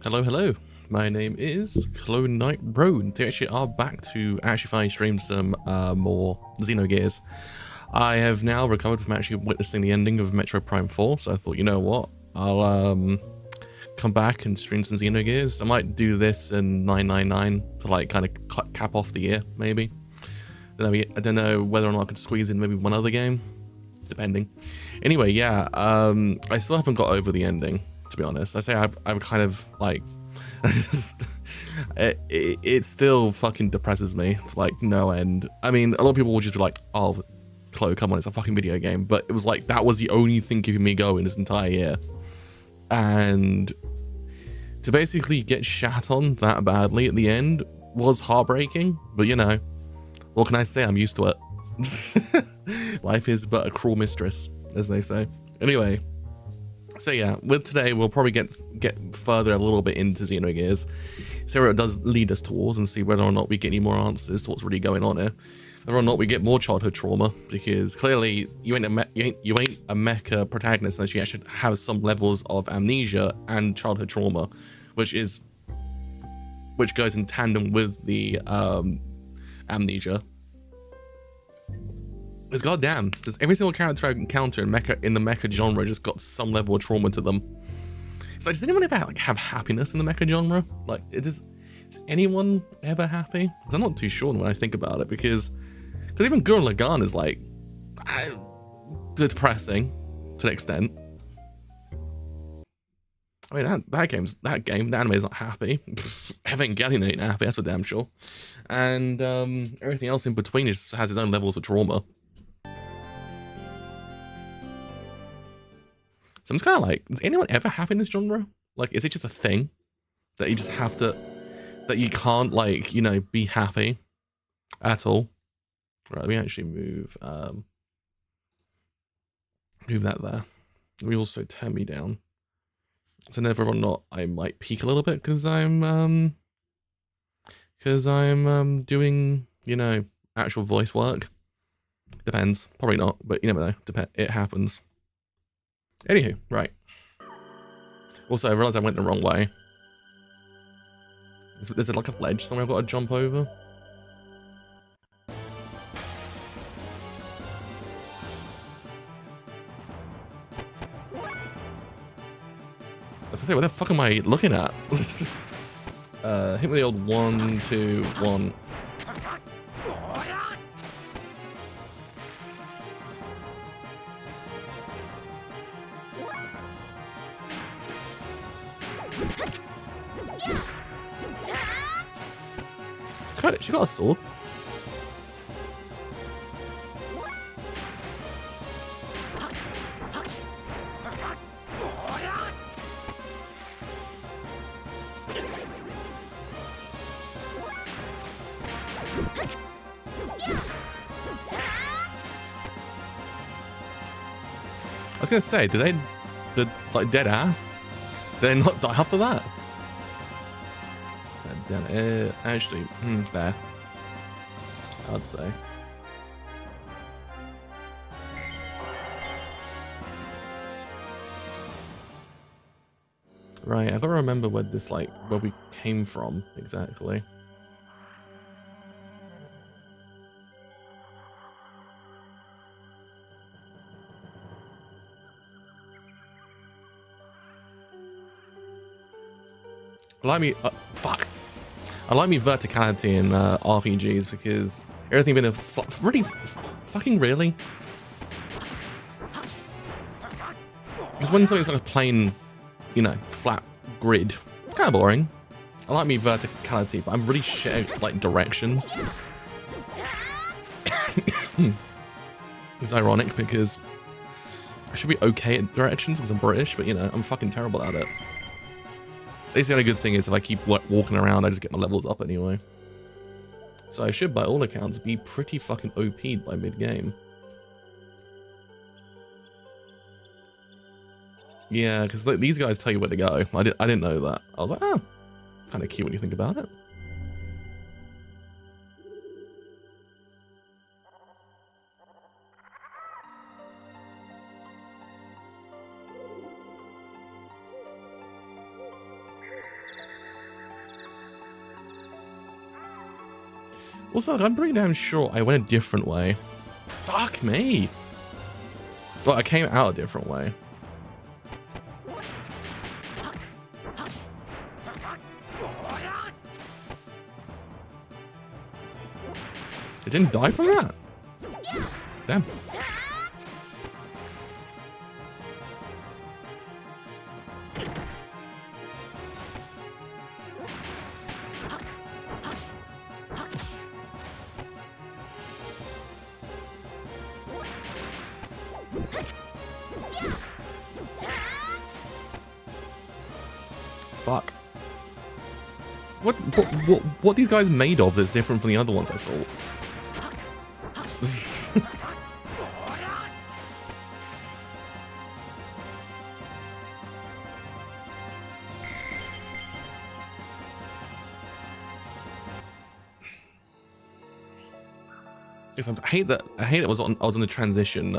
Hello, hello. My name is Clow Knight Bro, and they actually are back to actually finally stream some more Xenogears. I have now recovered from actually witnessing the ending of Metro Prime 4, so I thought, you know what, I'll come back and stream some Xenogears. I might do this in 999 to like kind of cap off the year, maybe. I don't know whether or not I can squeeze in maybe one other game, depending. Anyway, yeah, I still haven't got over the ending, to be honest. I say I'm kind of like, it still fucking depresses me to like no end. I mean, a lot of people will just be like, oh, Chloe, come on, it's a fucking video game. But it was like, that was the only thing keeping me going this entire year. And to basically get shat on that badly at the end was heartbreaking. But you know, what can I say? I'm used to it. Life is but a cruel mistress, as they say. Anyway, so yeah, with today we'll probably get further a little bit into Xenogears, see where it does lead us towards, and see whether or not we get any more answers to what's really going on here, whether or not we get more childhood trauma, because clearly you ain't a mecha protagonist unless you actually have some levels of amnesia and childhood trauma, which goes in tandem with the amnesia. Because goddamn, does every single character I encounter in the mecha genre just got some level of trauma to them? It's like, does anyone ever like have happiness in the mecha genre? Like, is anyone ever happy? I'm not too sure when I think about it, because even Gurren Lagann is like depressing to an extent. I mean, that anime is not happy. Evangelion ain't happy, that's for damn sure. And everything else in between just has its own levels of trauma. So I'm just kind of like, is anyone ever happy in this genre? Like, is it just a thing that you just have to, that you can't, like, you know, be happy at all? Right, let me actually move that there. Let me also turn me down. So whether or not I might peak a little bit because I'm doing, you know, actual voice work. Depends. Probably not, but you never know. It happens. Anywho, right. Also, I realized I went the wrong way. Is there like a ledge somewhere I've got to jump over? I was gonna say, what the fuck am I looking at? Hit me the old 1, 2, 1. She got a sword. I was gonna say, did like dead ass? Did they not die after that? Actually, there. I'd say. Right, I gotta remember where we came from exactly. I like me verticality in RPGs because everything been fucking really. Because when something's like a plain, you know, flat grid, it's kind of boring. I like me verticality, but I'm really shit at like directions. It's ironic because I should be okay at directions because I'm British, but you know, I'm fucking terrible at it. At least the only good thing is if I keep walking around, I just get my levels up anyway. So I should, by all accounts, be pretty fucking OP'd by mid-game. Yeah, because these guys tell you where to go. I didn't know that. I was like, oh, kind of cute when you think about it. Also, I'm pretty damn sure I went a different way. Fuck me. Well, I came out a different way. It didn't die from that? Damn. Fuck. What these guys made of that's different from the other ones I thought? Yes, I hate that. I hate it. I was on the transition.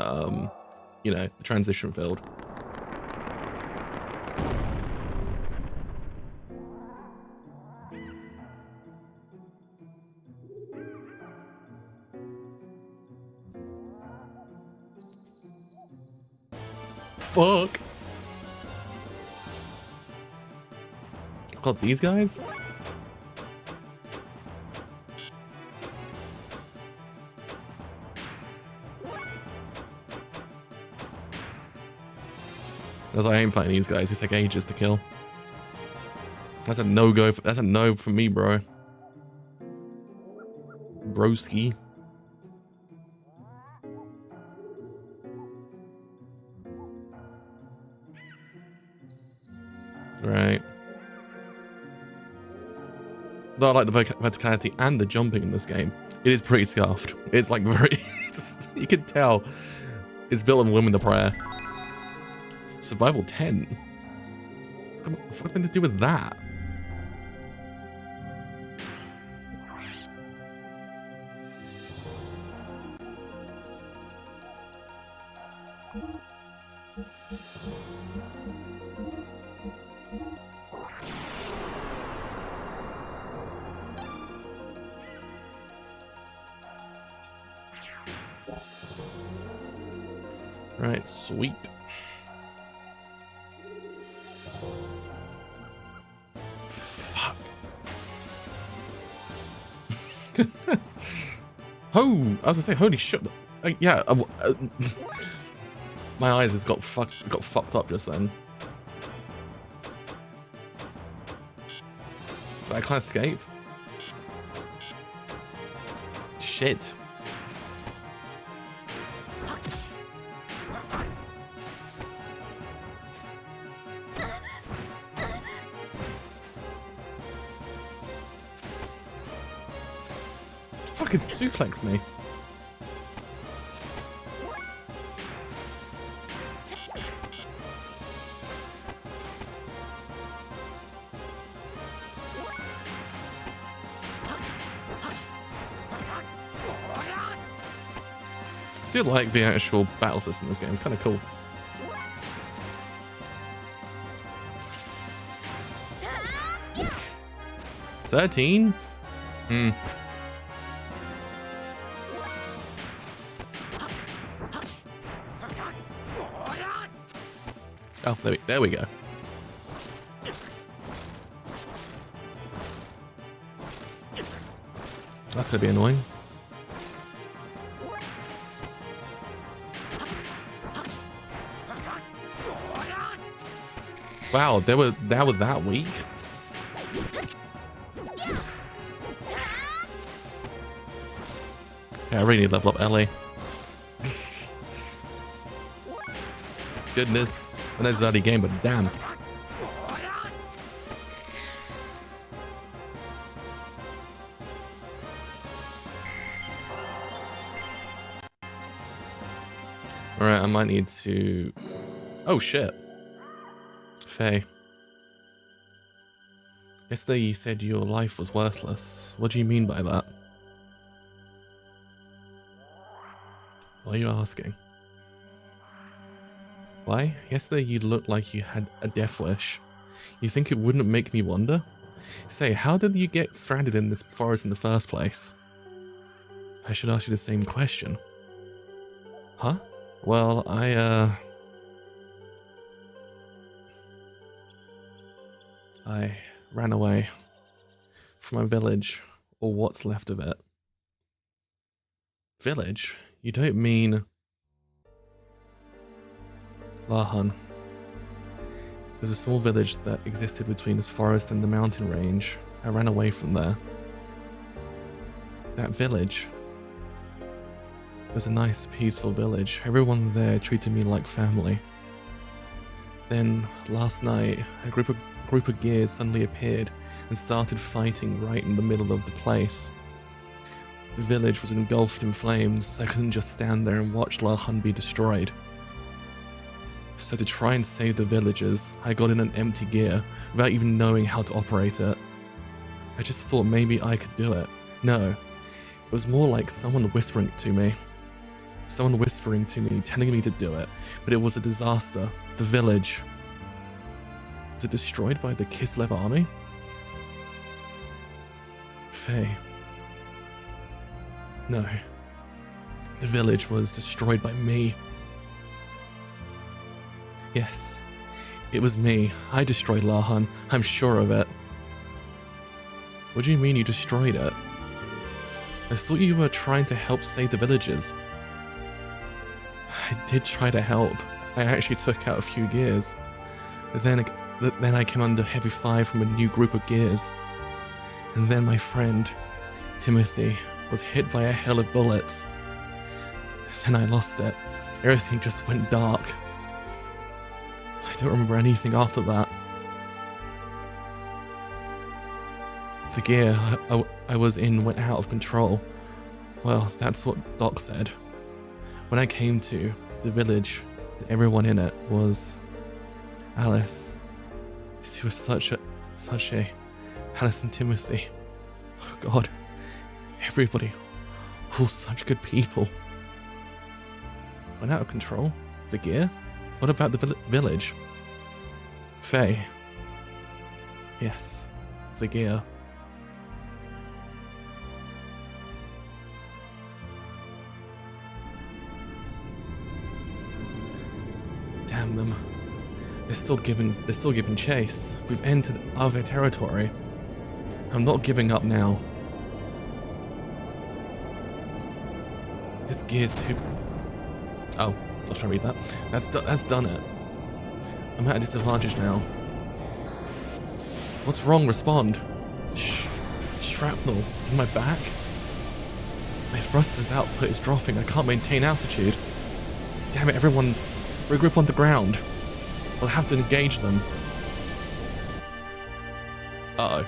You know, the transition field. Fuck. God, these guys? As I ain't fighting these guys, it's like ages to kill. That's a no-go. That's a no for me, bro. Broski. Right. Though I like the verticality and the jumping in this game. It is pretty scuffed. It's like very... you can tell it's built on Women the Prayer. Survival 10? What the fuck to do with that? Right, sweet. Fuck. Oh, I was gonna say, holy shit. Yeah, my eyes just got fucked up just then. But I can't escape. Shit. Fucking suplex me. I do like the actual battle system in this game. It's kind of cool. $13? Hmm. Oh, there we go. That's gonna be annoying. Wow, they were that weak. Yeah, I really need to level up LA. Goodness. I know it's a game, but damn. Alright, I might need to... Oh, shit. Faye. Yesterday you said your life was worthless. What do you mean by that? Why are you asking? Why? Yesterday you looked like you had a death wish. You think it wouldn't make me wonder? Say, how did you get stranded in this forest in the first place? I should ask you the same question. Huh? Well, I ran away from my village, or what's left of it. Village? You don't mean... Lahan. It was a small village that existed between this forest and the mountain range. I ran away from there. That village was a nice, peaceful village. Everyone there treated me like family. Then, last night, a group of gears suddenly appeared and started fighting right in the middle of the place. The village was engulfed in flames. I couldn't just stand there and watch Lahan be destroyed. So to try and save the villagers, I got in an empty gear without even knowing how to operate it. I just thought maybe I could do it. No, it was more like someone whispering to me. Someone whispering to me, telling me to do it, but it was a disaster. The village. Was it destroyed by the Kislev army? Faye. No. The village was destroyed by me. Yes. It was me. I destroyed Lahan. I'm sure of it. What do you mean you destroyed it? I thought you were trying to help save the villagers. I did try to help. I actually took out a few gears. But then I came under heavy fire from a new group of gears. And then my friend, Timothy, was hit by a hail of bullets. Then I lost it. Everything just went dark. I don't remember anything after that. The gear I was in went out of control. Well, that's what Doc said. When I came to the village, everyone in it was Alice. She was such a Alice and Timothy. Oh God, everybody, all such good people. Went out of control. The gear? What about the village? Faye. Yes, the gear. Damn them. They're still giving chase. We've entered other territory. I'm not giving up now. This gear's too... Oh, I was trying to read that. That's done it. I'm at a disadvantage now. What's wrong? Respond. Shrapnel in my back? My thruster's output is dropping. I can't maintain altitude. Damn it, everyone. Regroup on the ground. I'll have to engage them. Uh-oh.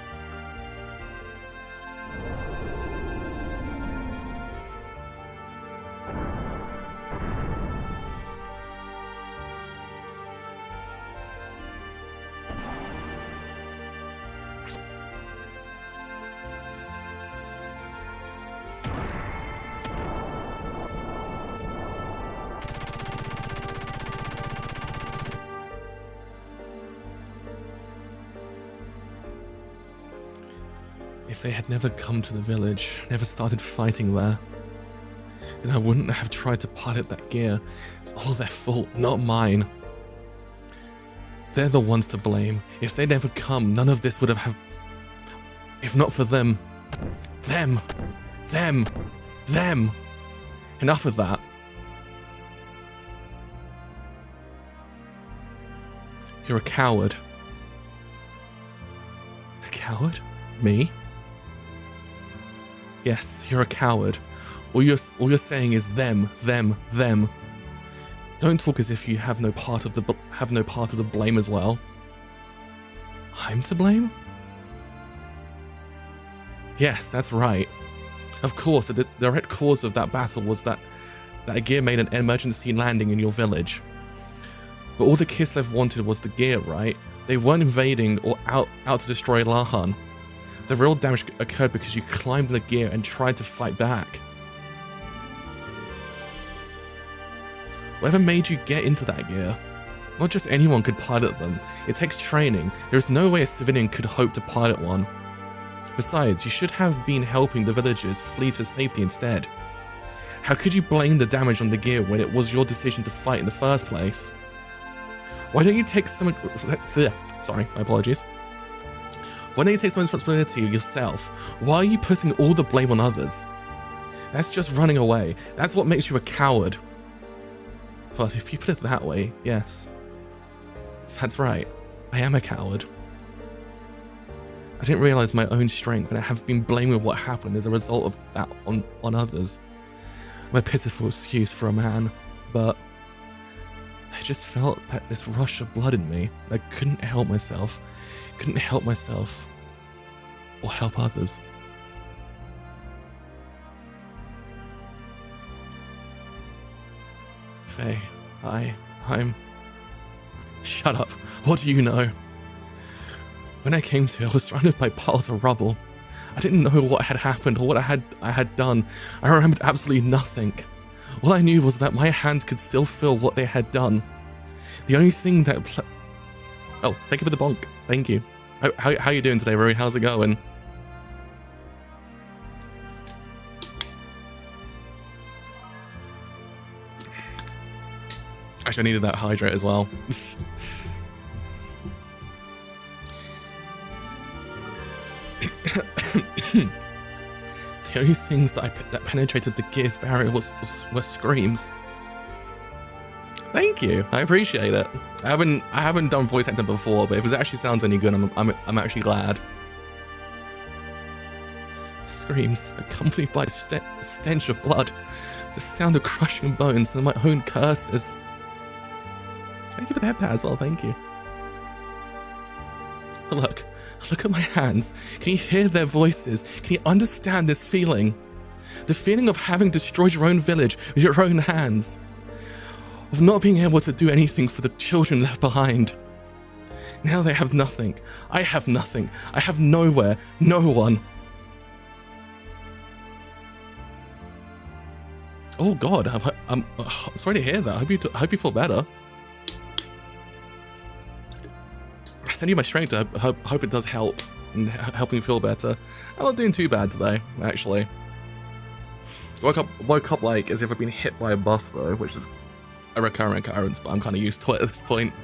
If they had never come to the village, never started fighting there, then I wouldn't have tried to pilot that gear. It's all their fault, not mine. They're the ones to blame. If they'd never come, none of this would have... If not for them. Them. Enough of that. You're a coward. A coward? Me? Yes, you're a coward. All you're saying is them. Don't talk as if you have no part of the blame as well. I'm to blame? Yes, that's right. Of course, the direct cause of that battle was that gear made an emergency landing in your village. But all the Kislev wanted was the gear, right? They weren't invading or out to destroy Lahan. The real damage occurred because you climbed the gear and tried to fight back. Whatever made you get into that gear? Not just anyone could pilot them. It takes training. There is no way a civilian could hope to pilot one. Besides, you should have been helping the villagers flee to safety instead. How could you blame the damage on the gear when it was your decision to fight in the first place? Why don't you take some... Sorry, my apologies. Why don't you take some responsibility yourself? Why are you putting all the blame on others? That's just running away. That's what makes you a coward. But if you put it that way, yes. That's right. I am a coward. I didn't realize my own strength, and I have been blaming what happened as a result of that on others. I'm a pitiful excuse for a man, but I just felt that this rush of blood in me. I couldn't help myself. Couldn't help myself or help others. Faye, I'm... Shut up. What do you know? When I came to, I was surrounded by piles of rubble. I didn't know what had happened or what I had done. I remembered absolutely nothing. All I knew was that my hands could still feel what they had done. The only thing that... Oh, thank you for the bonk. Thank you. How you doing today, Rory? How's it going? Actually, I needed that hydrate as well. The only things that penetrated the gear's barrier were screams. Thank you, I appreciate it. I haven't done voice acting before, but if it actually sounds any good, I'm actually glad. Screams accompanied by a stench of blood, the sound of crushing bones, and my own curses. Thank you for the head pat as well. Thank you. Look at my hands. Can you hear their voices? Can you understand this feeling? The feeling of having destroyed your own village with your own hands. Of not being able to do anything for the children left behind. Now they have nothing. I have nothing. I have nowhere. No one. Oh God, I'm sorry to hear that. I hope you feel better. I send you my strength. I hope it does help and help me feel better. I'm not doing too bad today, actually. Woke up like as if I've been hit by a bus though, which is a recurrent occurrence, but I'm kind of used to it at this point.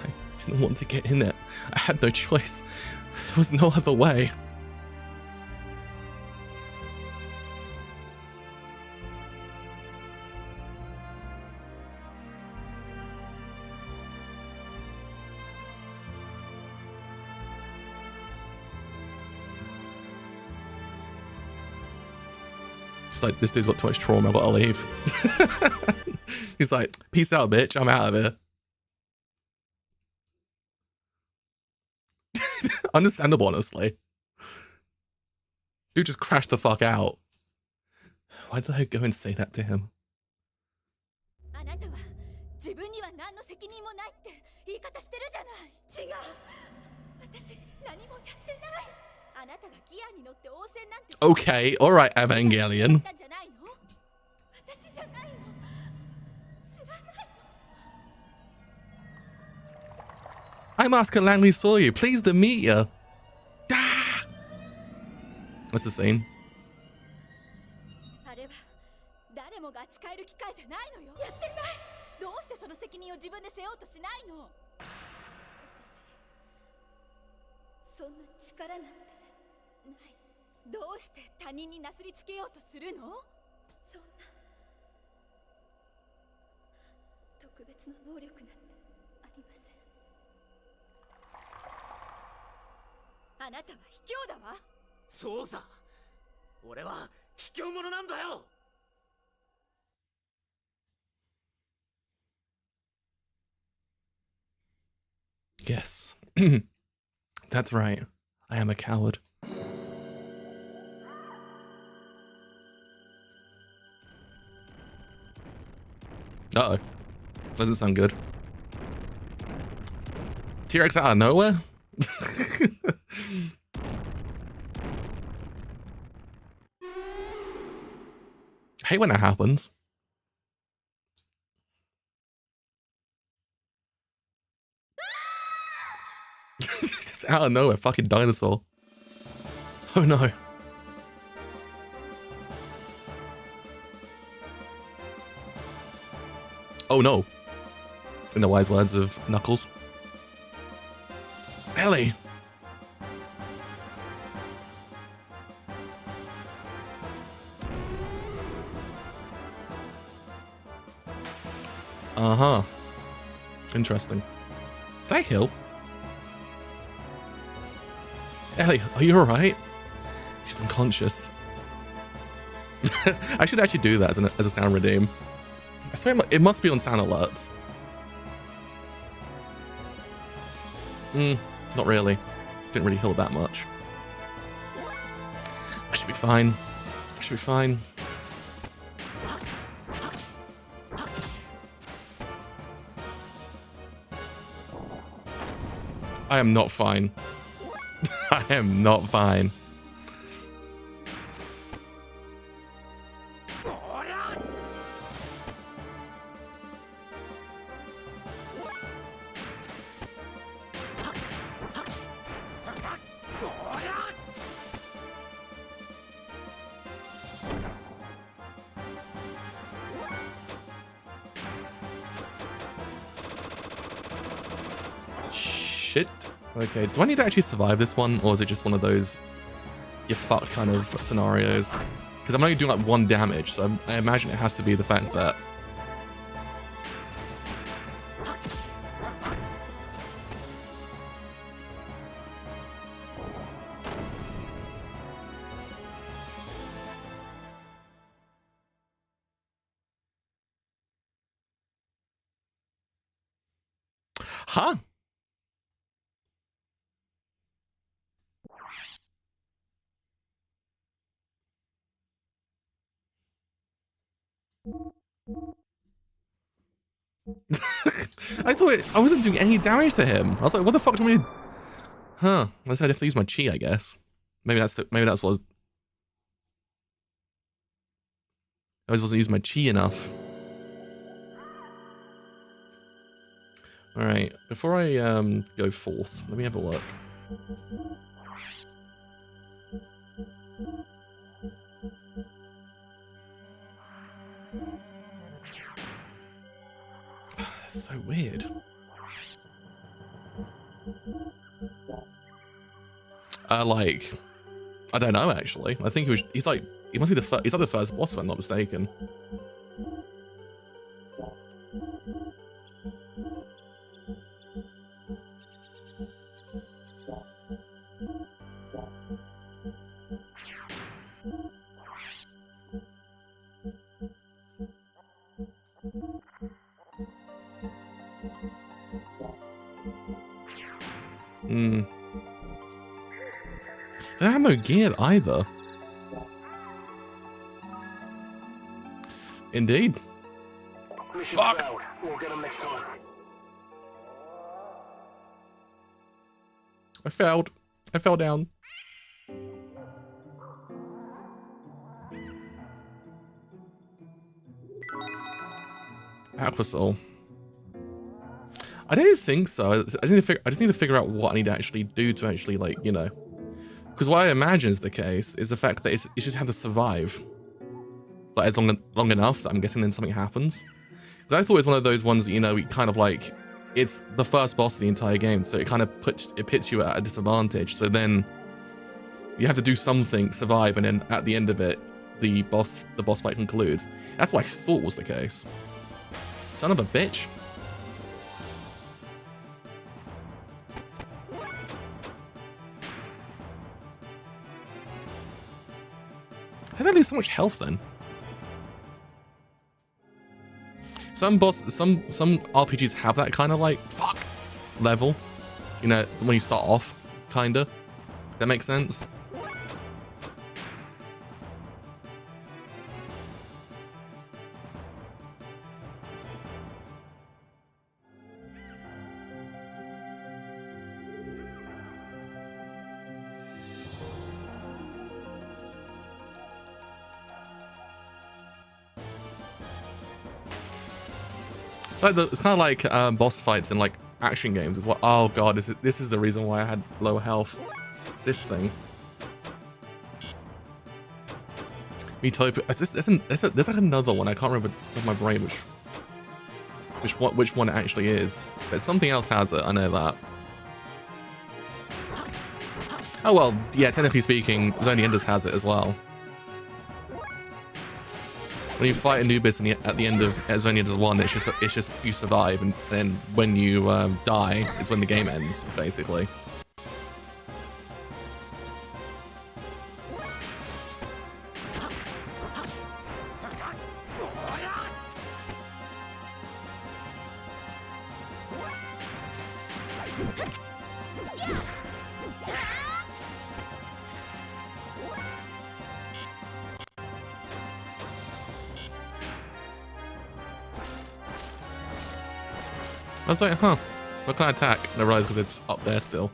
I didn't want to get in it. I had no choice. There was no other way. Like, this dude's got too much trauma, I've got to leave. He's like, peace out, bitch, I'm out of here. Understandable, honestly. Dude just crashed the fuck out. Why did I go and say that to him? Okay, alright, Evangelion. I'm Asuka Langley saw you. Pleased to meet you. Ah! What's the scene? Yes. That's right. I am a coward. Uh-oh. Doesn't sound good. T-Rex out of nowhere? I hate when that happens. Just out of nowhere, fucking dinosaur. Oh no. Oh no. In the wise words of Knuckles. Ellie. Uh-huh. Interesting. Did I heal? Ellie, are you alright? She's unconscious. I should actually do that as a sound redeem. I swear it must be on sound alerts. Not really. Didn't really heal that much. I should be fine. I should be fine. I am not fine. I am not fine. Shit. Okay, do I need to actually survive this one, or is it just one of those you're fucked kind of scenarios? Because I'm only doing like 1 damage, so I imagine it has to be the fact that... Huh? I thought I wasn't doing any damage to him. I was like, what the fuck do I mean? Huh. I decided I have to use my chi, I guess. Maybe that's what I wasn't using my chi enough. Alright, before I go forth, let me have a look. That's so weird. Like, I don't know actually. I think he's like the first boss if I'm not mistaken. I have no gear either. Indeed. Fuck! We'll get him next time. I failed. I fell down. Aquasol. I don't think so. I just need to figure out what I need to actually do to actually, like, you know. Because what I imagine is the case is the fact that it's just have to survive. Like, as long enough that I'm guessing then something happens. Because I thought it was one of those ones that, you know, kind of like, it's the first boss of the entire game, so it kind of pits you at a disadvantage. So then you have to do something, survive, and then at the end of it, the boss fight concludes. That's what I thought was the case. Son of a bitch. How did I lose so much health then? Some RPGs have that kind of like fuck level, you know, when you start off, kinda. That makes sense. It's kind of like boss fights in like action games as well. Oh god, this is the reason why I had low health. This thing. Metopia. There's like another one. I can't remember with my brain. Which which one it actually is. But something else has it, I know that. Oh well, yeah, technically speaking, Xenogears has it as well. When you fight Anubis at the end of Xenogears 1, it's just you survive, and then when you die, it's when the game ends, basically. I was like, huh, what can I attack? And I realized because it's up there still.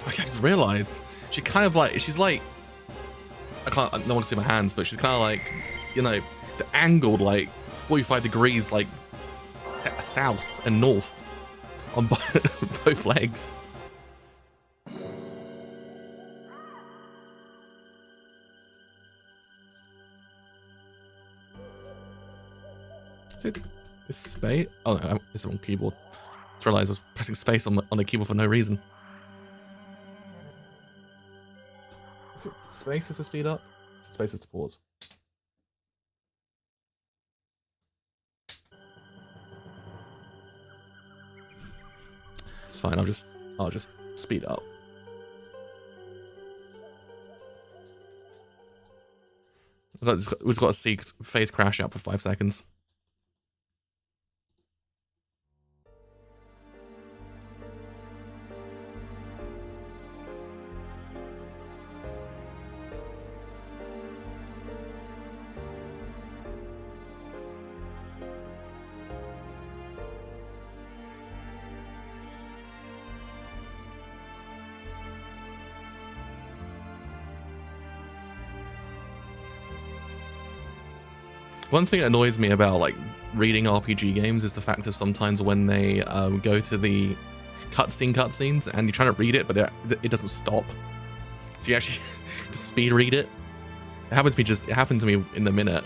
I just realized she kind of like, she's like, I don't want to see my hands, but she's kind of like, you know, the angled like 45 degrees, like south and north on both legs. Is it this space? Oh no, it's the wrong keyboard. I just realized I was pressing space on the keyboard for no reason. Space is to speed up, space is to pause. It's fine, I'll just speed up. We've got to see phase crash out for 5 seconds. One thing that annoys me about like reading RPG games is the fact that sometimes when they go to the cutscenes and you're trying to read it, but it doesn't stop, so you actually have to speed read it. It happened to me in a minute.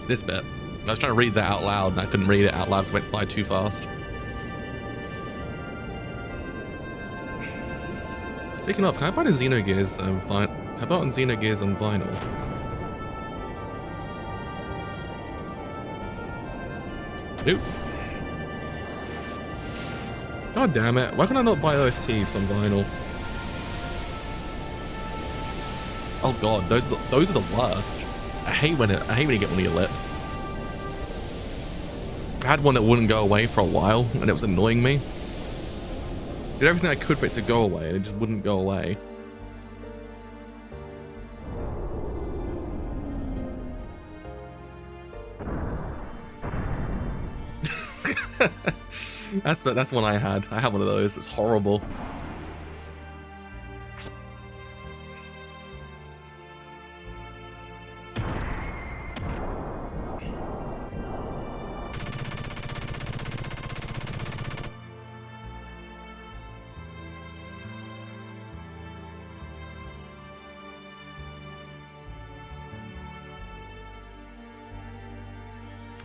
This bit. I was trying to read that out loud and I couldn't read it out loud because it went by too fast. Speaking of, can I buy the Xenogears how about on Xenogears on vinyl? Nope. God damn it. Why can I not buy OSTs on vinyl? Oh god, those are the worst. I hate when you get one on your lip. I had one that wouldn't go away for a while, and it was annoying me. Did everything I could for it to go away, and it just wouldn't go away. That's the one I had. I had one of those. It's horrible.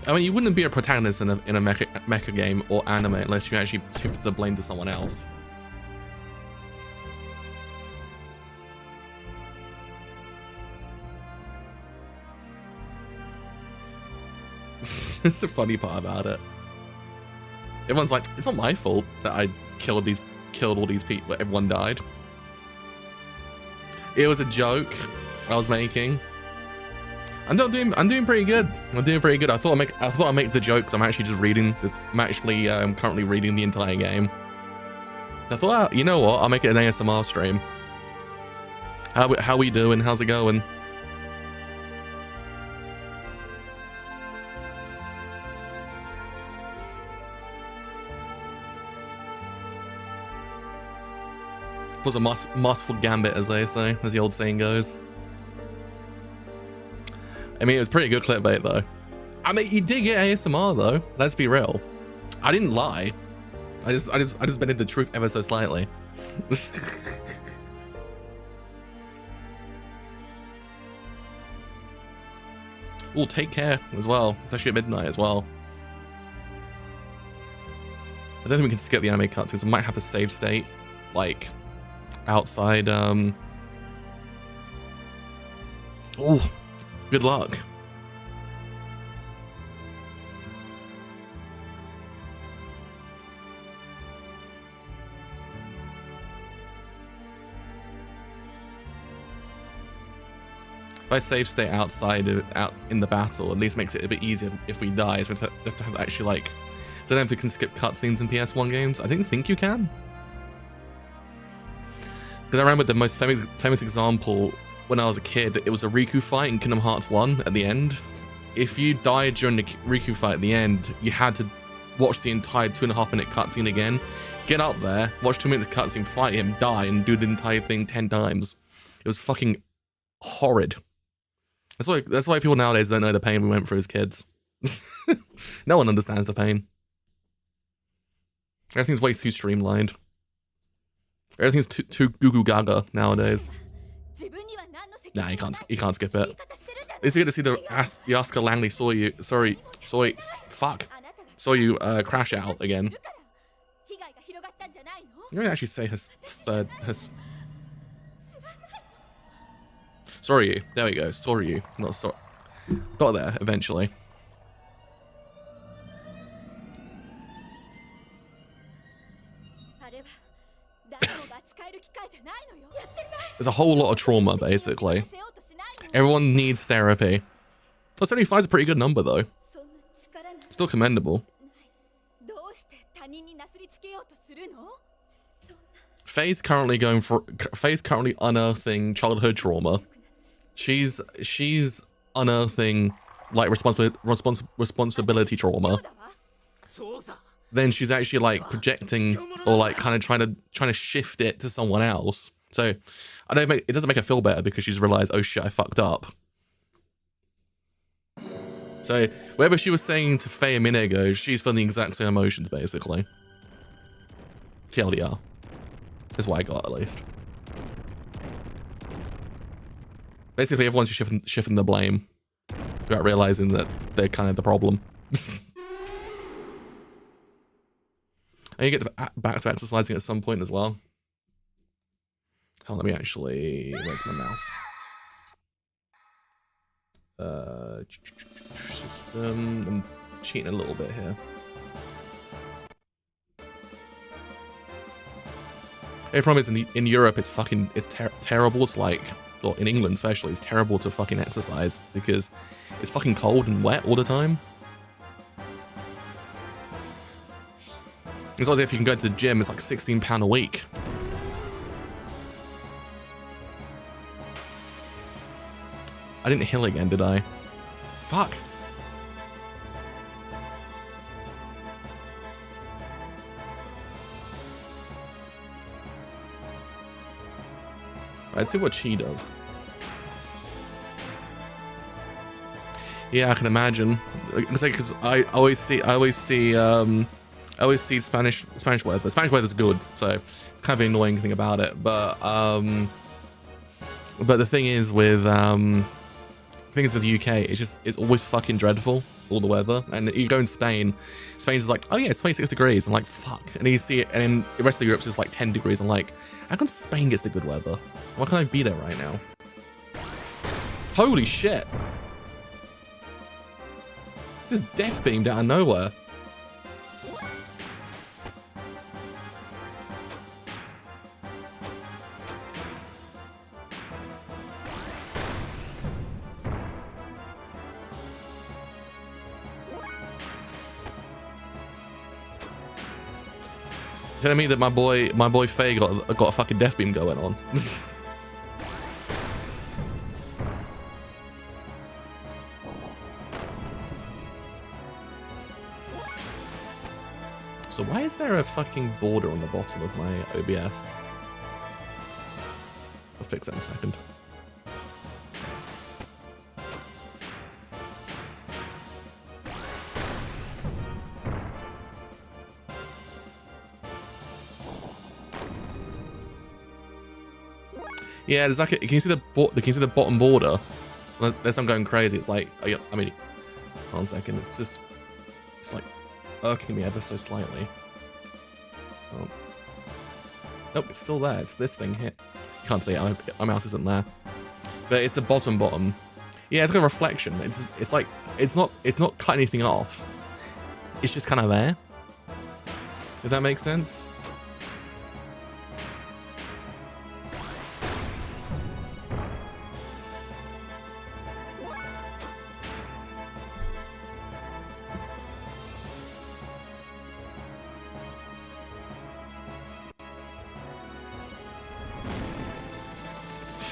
I mean, you wouldn't be a protagonist in a mecha game or anime unless you actually shift the blame to someone else. It's the funny part about it. Everyone's like, it's not my fault that I killed all these people, but everyone died. It was a joke. I was making. I'm doing pretty good. I'm doing pretty good. I thought I'd make the joke because I'm actually just reading. I'm actually currently reading the entire game. I thought, you know what? I'll make it an ASMR stream. How we doing? How's it going? It was a masterful gambit, as they say, as the old saying goes. I mean, it was pretty good clickbait, though. I mean, you did get ASMR, though. Let's be real. I didn't lie. I just bended the truth ever so slightly. Oh, take care as well. It's actually at midnight as well. I don't think we can skip the anime cutscenes. I might have to save state, like, outside. Oh, good luck. If I save state outside out in the battle, at least makes it a bit easier if we die. So we have to actually, like, I don't know if we can skip cutscenes in PS1 games. I didn't think you can. Because I remember the most famous example when I was a kid, it was a Riku fight in Kingdom Hearts 1 at the end. If you died during the Riku fight at the end, you had to watch the entire 2.5-minute cutscene again, get up there, watch 2 minutes cutscene, fight him, die, and do the entire thing 10 times. It was fucking horrid. That's why people nowadays don't know the pain we went through as kids. No one understands the pain. Everything's way too streamlined. Everything's too goo goo gaga nowadays. Nah, you can't skip it. At least you get to see the Asuka Langley saw you crash out again. You don't actually say her sorry you. There we go. Sorry you. Not sorry. Got there eventually. There's a whole lot of trauma, basically. Everyone needs therapy. Well, 75 is a pretty good number, though. Still commendable. Faye's currently unearthing childhood trauma. She's unearthing, like, responsibility trauma. Then she's actually, like, projecting or, like, kind of trying to shift it to someone else. So it doesn't make her feel better because she's realized, oh shit, I fucked up. So whatever she was saying to Faye a minute ago, she's feeling the exact same emotions, basically. TLDR. Is what I got, at least. Basically, everyone's shifting the blame without realizing that they're kind of the problem. And you get back to exercising at some point as well. Oh, let me actually... Where's my mouse? System... I'm cheating a little bit here. The problem is in Europe, it's terrible to, like... Well, in England especially, it's terrible to fucking exercise because it's fucking cold and wet all the time. It's not as if you can go to the gym, it's like £16 a week. I didn't heal again, did I? Fuck. Let's see what she does. Yeah, I can imagine. Because I always see Spanish weather. Spanish weather's good, so it's kind of an annoying thing about it. But the thing is with the UK, it's always fucking dreadful, all the weather. And you go in Spain's like, oh yeah, it's 26 degrees. I'm like, fuck. And you see it, and in the rest of Europe's just like 10 degrees. I'm like, how come Spain gets the good weather? Why can't I be there right now? Holy shit. Just death beamed out of nowhere. telling me that my boy Faye got a fucking death beam going on. So why is there a fucking border on the bottom of my OBS? I'll fix that in a second. Yeah, there's like can you see the bottom border? Unless I'm going crazy, it's like I mean, hold on a second. It's like irking me ever so slightly. Oh. Nope, it's still there. It's this thing here. You can't see it. My mouse isn't there, but it's the bottom. Yeah, it's like a reflection. It's like it's not cutting anything off. It's just kind of there. Does that make sense?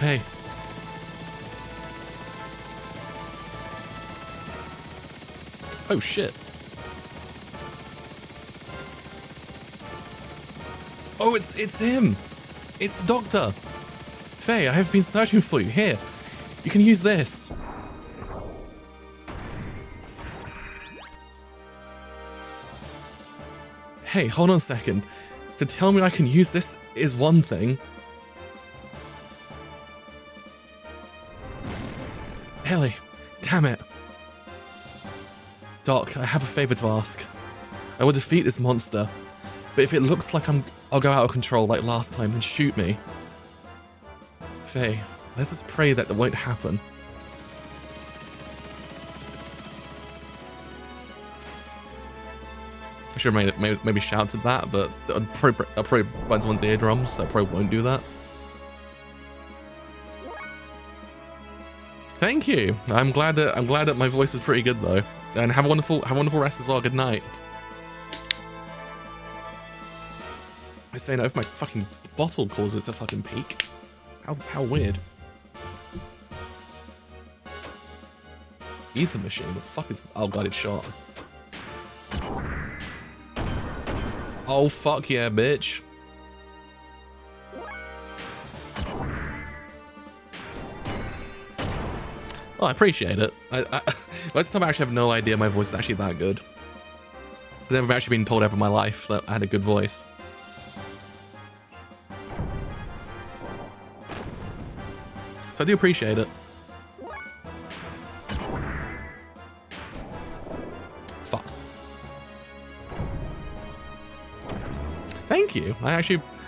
Hey. Oh shit. Oh, it's him. It's the doctor. Faye, I have been searching for you. Here, you can use this. Hey, hold on a second. To tell me I can use this is one thing. Ellie, damn it. Doc, I have a favor to ask. I will defeat this monster, but if it looks like I'll go out of control like last time, then shoot me. Faye, let's just pray that won't happen. I should have maybe shouted that, but I'll probably bite someone's eardrums, so I probably won't do that. Thank you. I'm glad that my voice is pretty good though. And have a wonderful rest as well. Good night. I say no if my fucking bottle causes it to fucking peak. How weird. Ether machine. What the fuck is? Oh god, it's shot. Oh fuck yeah, bitch. Oh, I appreciate it. Most of the time I actually have no idea my voice is actually that good. I've never actually been told ever in my life that I had a good voice. So I do appreciate it. Fuck. Thank you. I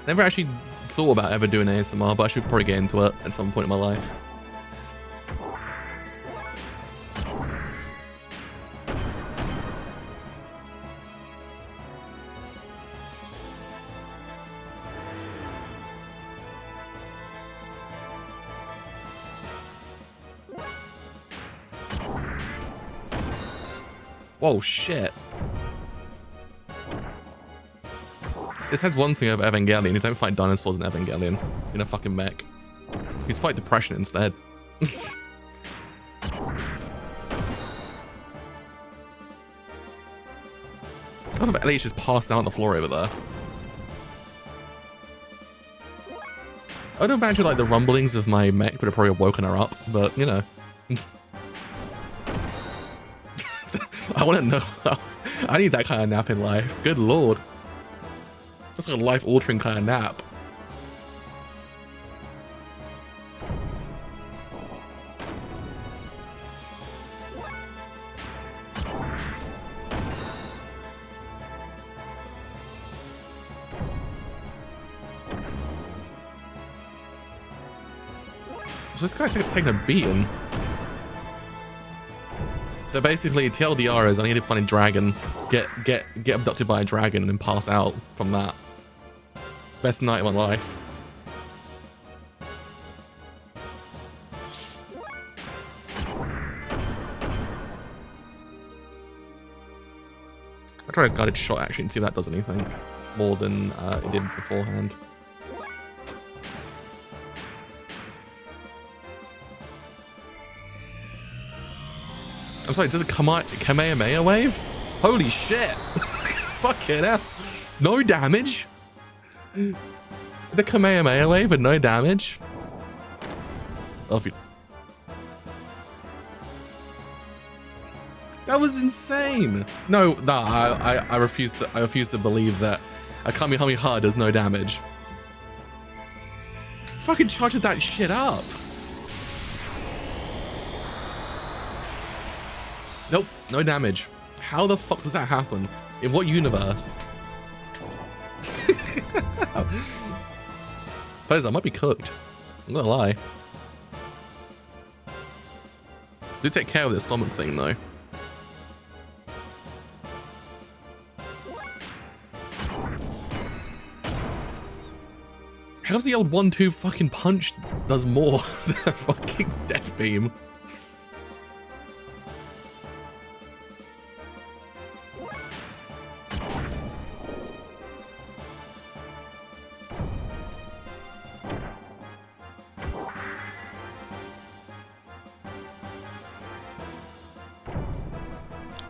never actually thought about ever doing ASMR, but I should probably get into it at some point in my life. Whoa, shit. This has one thing over Evangelion. You don't fight dinosaurs in Evangelion. In a fucking mech. You just fight depression instead. I don't know if Elliot's just passed out on the floor over there. I don't imagine like the rumblings of my mech would have probably woken her up, but you know. I want to know. I need that kind of nap in life. Good lord. That's like a life-altering kind of nap. So this guy's taking a beating. So basically, TLDR is I need to find a dragon, get abducted by a dragon, and then pass out from that. Best night of my life. try a guided shot actually and see if that does anything more than it did beforehand. I'm sorry, does it Kamehameha wave? Holy shit! Fucking hell. No damage? The Kamehameha wave and no damage? Oh, if you... That was insane! No, I refuse to believe that a Kamehameha does no damage. Fucking charged that shit up! Nope, no damage. How the fuck does that happen? In what universe? Fellas, I might be cooked. I'm not gonna lie. Do take care of this stomach thing though. How's the old 1-2 fucking punch does more than a fucking death beam?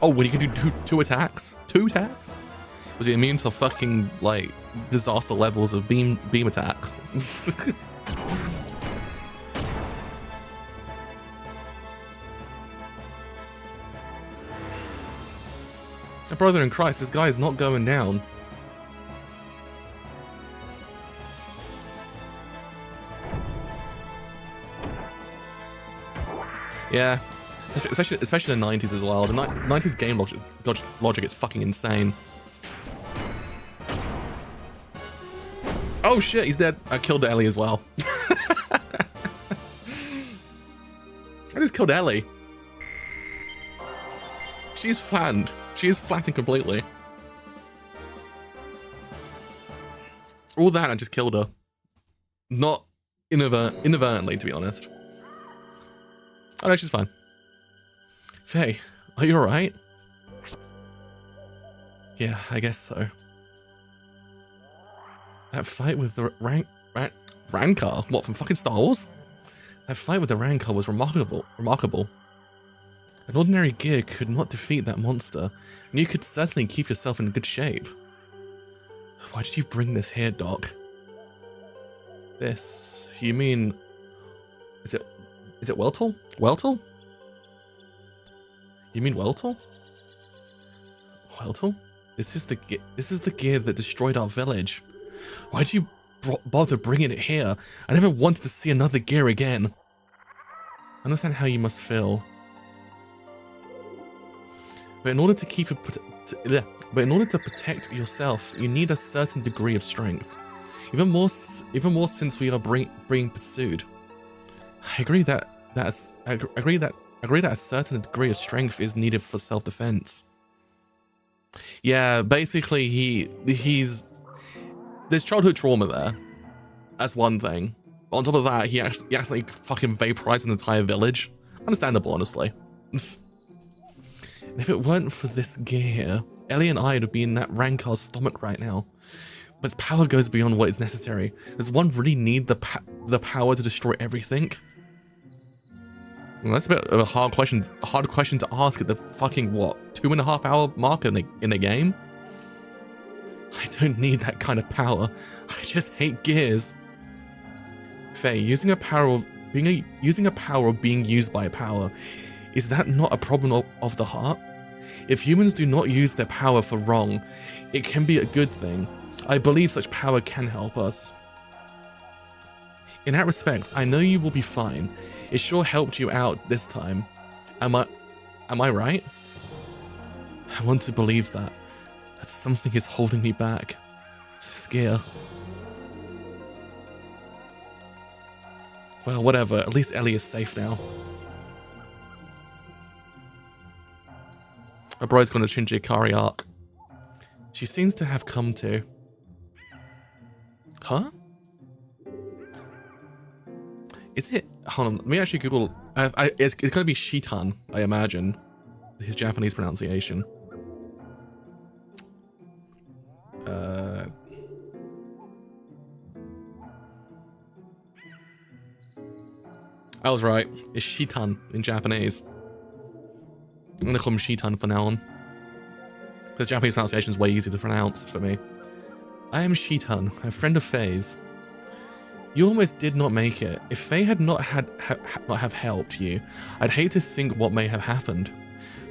Oh, when you can do two attacks? 2 attacks? Was it immune to fucking, like, disaster levels of beam attacks? My brother in Christ, this guy is not going down. Yeah. Especially in the 90s as well. The 90s game logic is fucking insane. Oh shit, he's dead. I killed Ellie as well. I just killed Ellie. She's flattened. She is flattened completely. All that, I just killed her. Not inadvertently, to be honest. Oh no, she's fine. Faye, are you alright? Yeah, I guess so. That fight with the Rancor, what, from fucking Star Wars? That fight with the Rancor was remarkable. An ordinary gear could not defeat that monster, and you could certainly keep yourself in good shape. Why did you bring this here, Doc? This, you mean... Is it Weltle? Weltle? You mean Weltle? Weltle? This is the gear that destroyed our village. Why did you bother bringing it here? I never wanted to see another gear again. I understand how you must feel. But in order to keep it protect yourself, you need a certain degree of strength. Even more since we are being pursued. I agree that a certain degree of strength is needed for self-defense. Yeah, basically there's childhood trauma there. That's one thing. But on top of that, he actually fucking vaporized an entire village. Understandable, honestly. If it weren't for this gear, Ellie and I would be in that Rancor's stomach right now. But its power goes beyond what is necessary. Does one really need the power to destroy everything? Well, that's a bit of a hard question to ask at the fucking, what, 2.5 hour mark in the game? I don't need that kind of power. I just hate gears. Faye, using a power of being used by a power, is that not a problem of the heart? If humans do not use their power for wrong, it can be a good thing. I believe such power can help us. In that respect, I know you will be fine. It sure helped you out this time. Am I right? I want to believe that something is holding me back. This gear. Well, whatever. At least Ellie is safe now. My bro's gone to Shinji Ikari arc. She seems to have come to. Huh? Is it? Hold on. Let me actually Google. It's going to be Shitan, I imagine. His Japanese pronunciation. I was right. It's Shitan in Japanese. I'm gonna call him Shitan for now on. Because Japanese pronunciation is way easier to pronounce for me. I am Shitan, a friend of Faye's. You almost did not make it. If Faye had not have helped you, I'd hate to think what may have happened.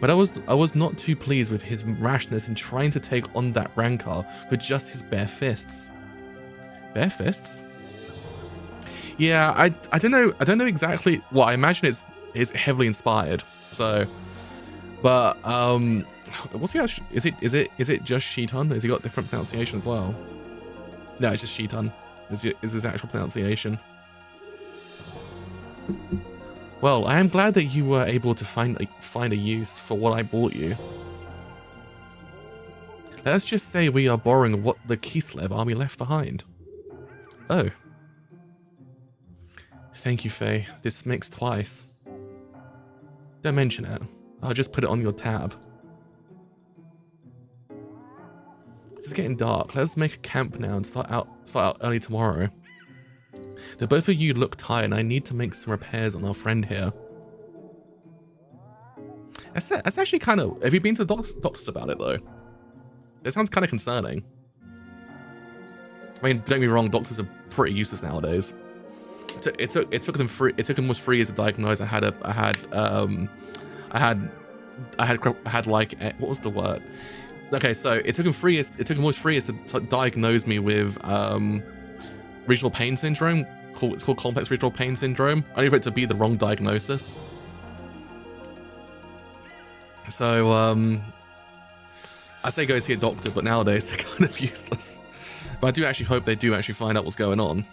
But I was not too pleased with his rashness in trying to take on that rancor with just his bare fists. Bare fists? Yeah, I don't know exactly. Well, I imagine it's heavily inspired. So, but what's he actually? Is it just Shitan? Has he got different pronunciation as well? No, it's just Shitan. Is his actual pronunciation? Well, I am glad that you were able to find a use for what I bought you. Let's just say we are borrowing what the Kislev army left behind. Oh. Thank you, Faye. This makes twice. Don't mention it. I'll just put it on your tab. It's getting dark. Let's make a camp now and start out early tomorrow. The both of you look tired and I need to make some repairs on our friend here. That's actually kind of... Have you been to the doctors about it though? It sounds kind of concerning. I mean, don't get me wrong, doctors are pretty useless nowadays. It took them almost 3 years to diagnose. I had like, what was the word? Okay, so it took him 3 years. It took almost 3 years to diagnose me with regional pain syndrome. It's called complex regional pain syndrome. Only for it to be the wrong diagnosis. So I say go see a doctor, but nowadays they're kind of useless. But I do actually hope they do actually find out what's going on.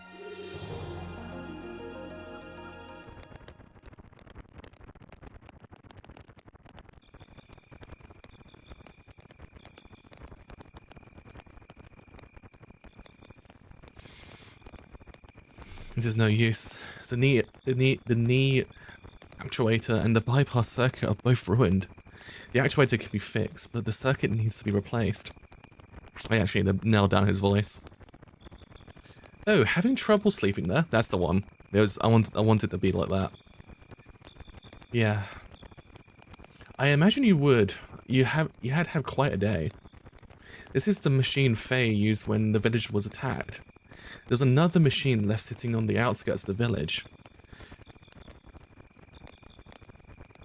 There's no use. The knee actuator and the bypass circuit are both ruined. The actuator can be fixed, but the circuit needs to be replaced. I actually need to nail down his voice. Oh, having trouble sleeping there? That's the one. I wanted to be like that. Yeah. I imagine you would. You had quite a day. This is the machine Faye used when the village was attacked. There's another machine left sitting on the outskirts of the village.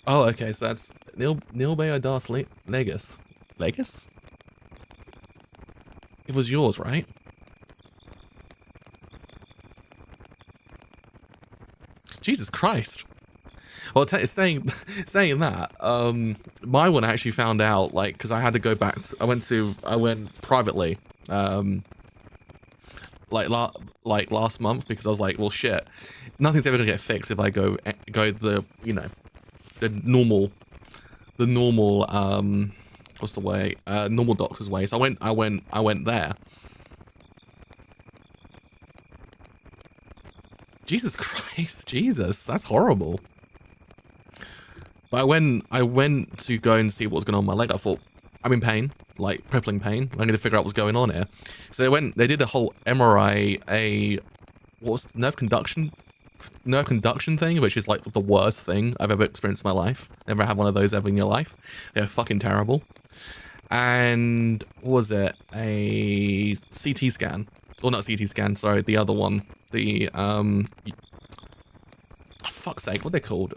Oh, okay, so that's Nilbea Das Legas. Legas? It was yours, right? Jesus Christ. Well, saying that, my one I actually found out, like, because I had to go back. I went privately, like last month, because I was like, well, shit, nothing's ever gonna get fixed if I go the, you know, the normal what's the way, normal doctor's way. So I went there. Jesus Christ, Jesus, that's horrible. But I went to go and see what was going on with my leg. I thought, I'm in pain, like crippling pain. I need to figure out what's going on here. So they did a whole MRI, what was nerve conduction thing, which is like the worst thing I've ever experienced in my life. Never had one of those ever in your life. They're fucking terrible. And what was it? A CT scan. Or not CT scan, sorry, the other one. The oh, fuck's sake, what are they called?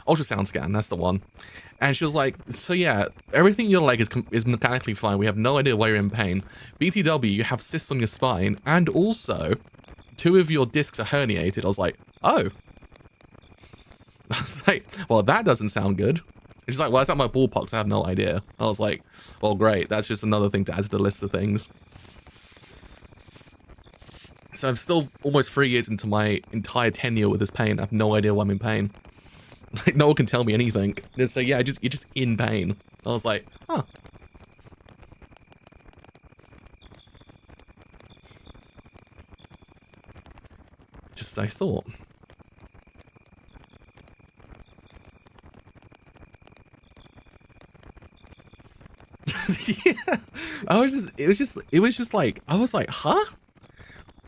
Ultrasound scan, that's the one. And she was like, so yeah, everything in your leg is mechanically fine. We have no idea why you're in pain. BTW, you have cysts on your spine, and also 2 of your discs are herniated. I was like, oh. I was like, well, that doesn't sound good. And she's like, well, it's not my ballpark, I have no idea. I was like, well, great. That's just another thing to add to the list of things. So I'm still almost 3 years into my entire tenure with this pain. I have no idea why I'm in pain. Like, no one can tell me anything. They say, yeah, you're just in pain. I was like, huh. Just as I thought. Yeah. It was just like, I was like, huh?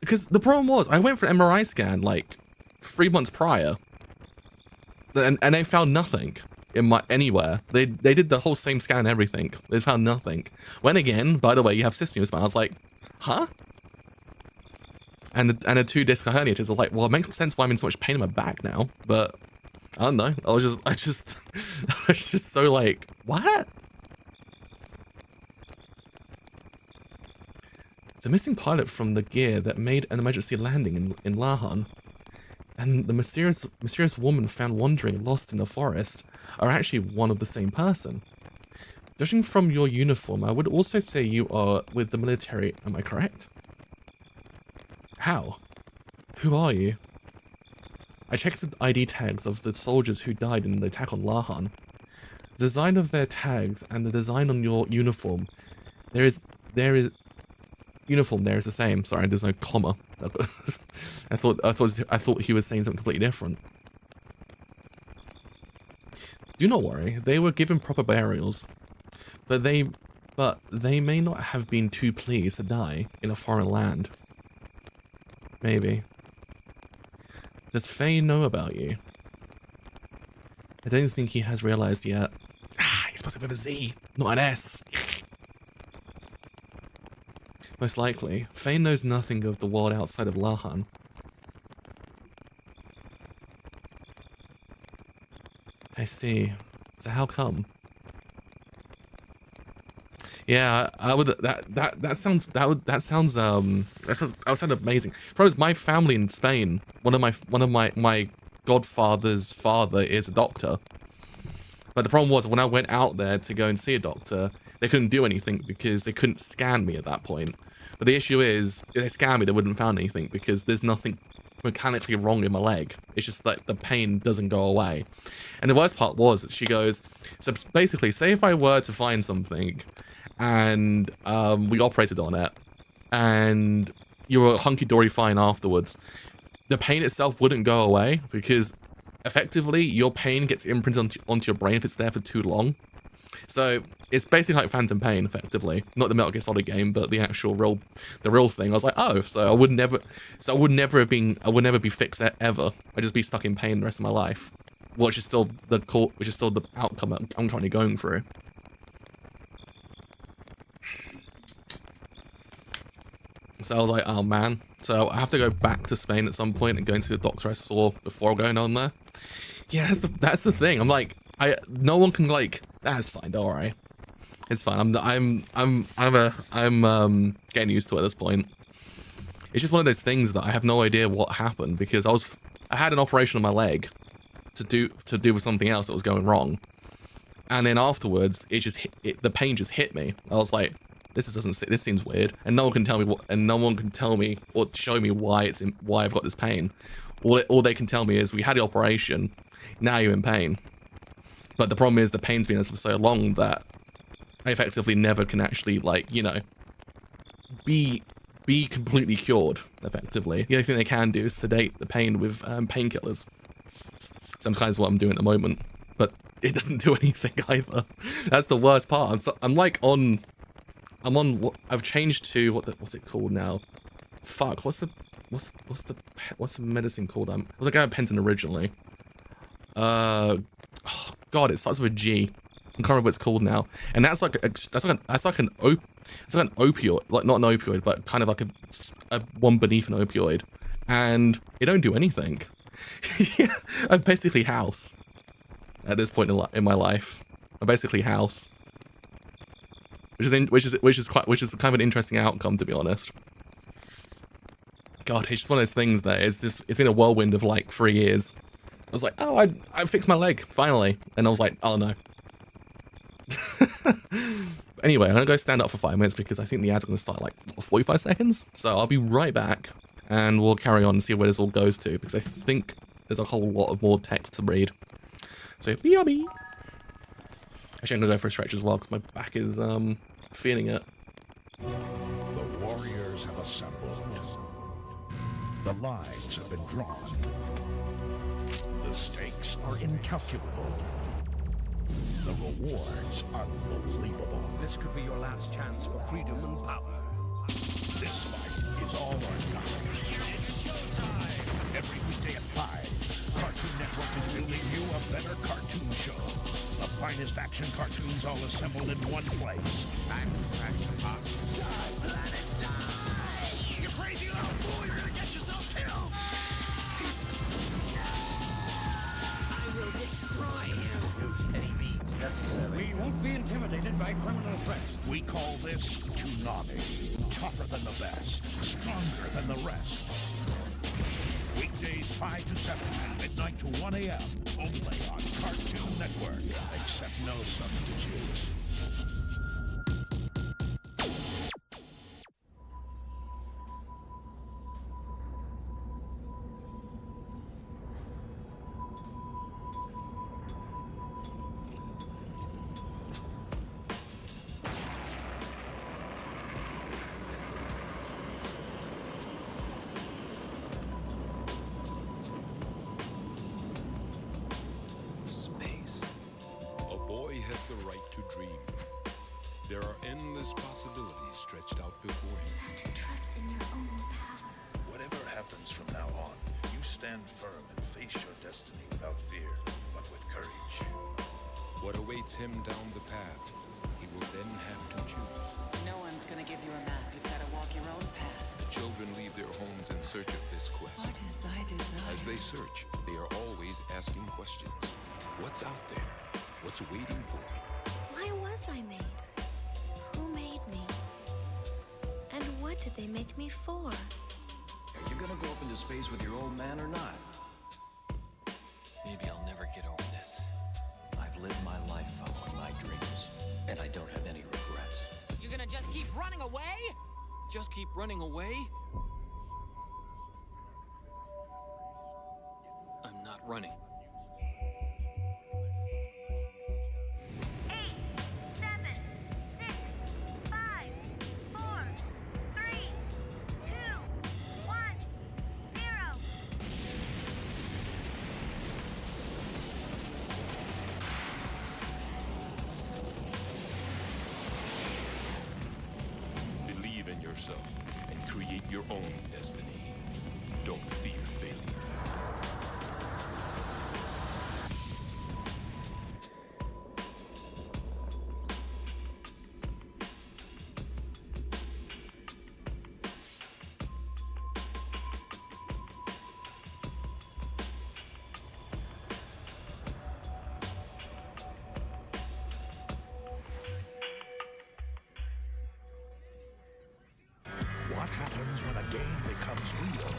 Because the problem was, I went for an MRI scan like 3 months prior, and they found nothing anywhere. They did the whole same scan and everything. They found nothing. When again, by the way, you have cyst in your spine. I was like, huh? And the 2 disc herniators are like, well, it makes sense why I'm in so much pain in my back now, but I don't know. I was just so like, what? The missing pilot from the gear that made an emergency landing in Lahan, and the mysterious woman found wandering lost in the forest are actually one of the same person. Judging from your uniform, I would also say you are with the military, am I correct? How? Who are you? I checked the ID tags of the soldiers who died in the attack on Lahan. The design of their tags and the design on your uniform, uniform there is the same. Sorry, there's no comma. I thought he was saying something completely different. Do not worry, they were given proper burials, but they may not have been too pleased to die in a foreign land. Maybe. Does Faye know about you? I don't think he has realized yet. Ah, he's supposed to have a Z, not an S. Most likely, Faye knows nothing of the world outside of Lahan. I see. So how come? Yeah, I would. That sounds amazing. Problem is, my family in Spain, one of my godfather's father is a doctor. But the problem was when I went out there to go and see a doctor, they couldn't do anything because they couldn't scan me at that point. But the issue is, if they scanned me, they wouldn't find anything because there's nothing mechanically wrong in my leg. It's just that the pain doesn't go away. And the worst part was, she goes, so basically, say if I were to find something and we operated on it and you were hunky-dory fine afterwards, the pain itself wouldn't go away because effectively your pain gets imprinted onto your brain if it's there for too long. So it's basically like phantom pain, effectively. Not the Metal Gear Solid game, but the actual real thing. I was like, oh, so I would never be fixed ever. I'd just be stuck in pain the rest of my life, which is still the outcome that I'm currently going through. So I was like, oh man. So I have to go back to Spain at some point and go into the doctor I saw before going on there. Yeah, that's the thing. I'm like, no one can like. That's fine. Don't worry. It's fine. I'm getting used to it at this point. It's just one of those things that I have no idea what happened because I had an operation on my leg to do with something else that was going wrong, and then afterwards the pain just hit me. I was like, this seems weird, and no one can tell me or show me why I've got this pain. All they can tell me is we had the operation, now you're in pain. But the problem is the pain's been there for so long that I effectively never can actually, like, you know, be completely cured, effectively. The only thing they can do is sedate the pain with painkillers. Sometimes what I'm doing at the moment. But it doesn't do anything either. That's the worst part. I've changed to, what's it called now? Fuck, what's the medicine called? I was like, I had Penton originally. Oh God, it starts with a G. I can't remember what it's called now. And that's like an opioid, like not an opioid, but kind of like a one beneath an opioid. And it don't do anything. I'm basically house at this point in my life. I'm basically house, which is kind of an interesting outcome, to be honest. God, it's just one of those things that it's been a whirlwind of like 3 years. I was like, oh, I fixed my leg, finally. And I was like, oh no. Anyway, I'm gonna go stand up for 5 minutes because I think the ads are gonna start like 45 seconds. So I'll be right back and we'll carry on and see where this all goes to because I think there's a whole lot of more text to read. So, BRB. Actually, I'm gonna go for a stretch as well because my back is feeling it. The warriors have assembled. The lines have been drawn. The stakes are incalculable. The rewards unbelievable. This could be your last chance for freedom and power. This fight is all or nothing. It's showtime! Every weekday at 5. better cartoon show. The finest action cartoons all assembled in one place. Back to Fashion Park. Die, planet, die! You crazy little fool! You're gonna get yourself killed! I will destroy him. Use any means necessary. We won't be intimidated by criminal threats. We call this Toonami. Tougher than the best, stronger than the rest. Weekdays 5 to 7 and midnight to 1 a.m. Only on Cartoon Network. Accept no substitutes. A boy has the right to dream. There are endless possibilities stretched out before him. You have to trust in your own power. Whatever happens from now on, you stand firm and face your destiny without fear, but with courage. What awaits him down the path, he will then have to choose. No one's gonna give you a map. You've got to walk your own path. The children leave their homes in search of this quest. What is thy desire? As they search, they are always asking questions. What's out there? What's waiting for me? Why was I made? Who made me? And what did they make me for? Are you gonna go up into space with your old man or not? Maybe I'll never get over this. I've lived my life following my dreams, and I don't have any regrets. You're gonna just keep running away? Just keep running away? I'm not running. 8, 7, 6, 5, 4, 3, 2, 1, 0. Believe in yourself and create your own destiny. Don't fear failure. What happens when a game becomes real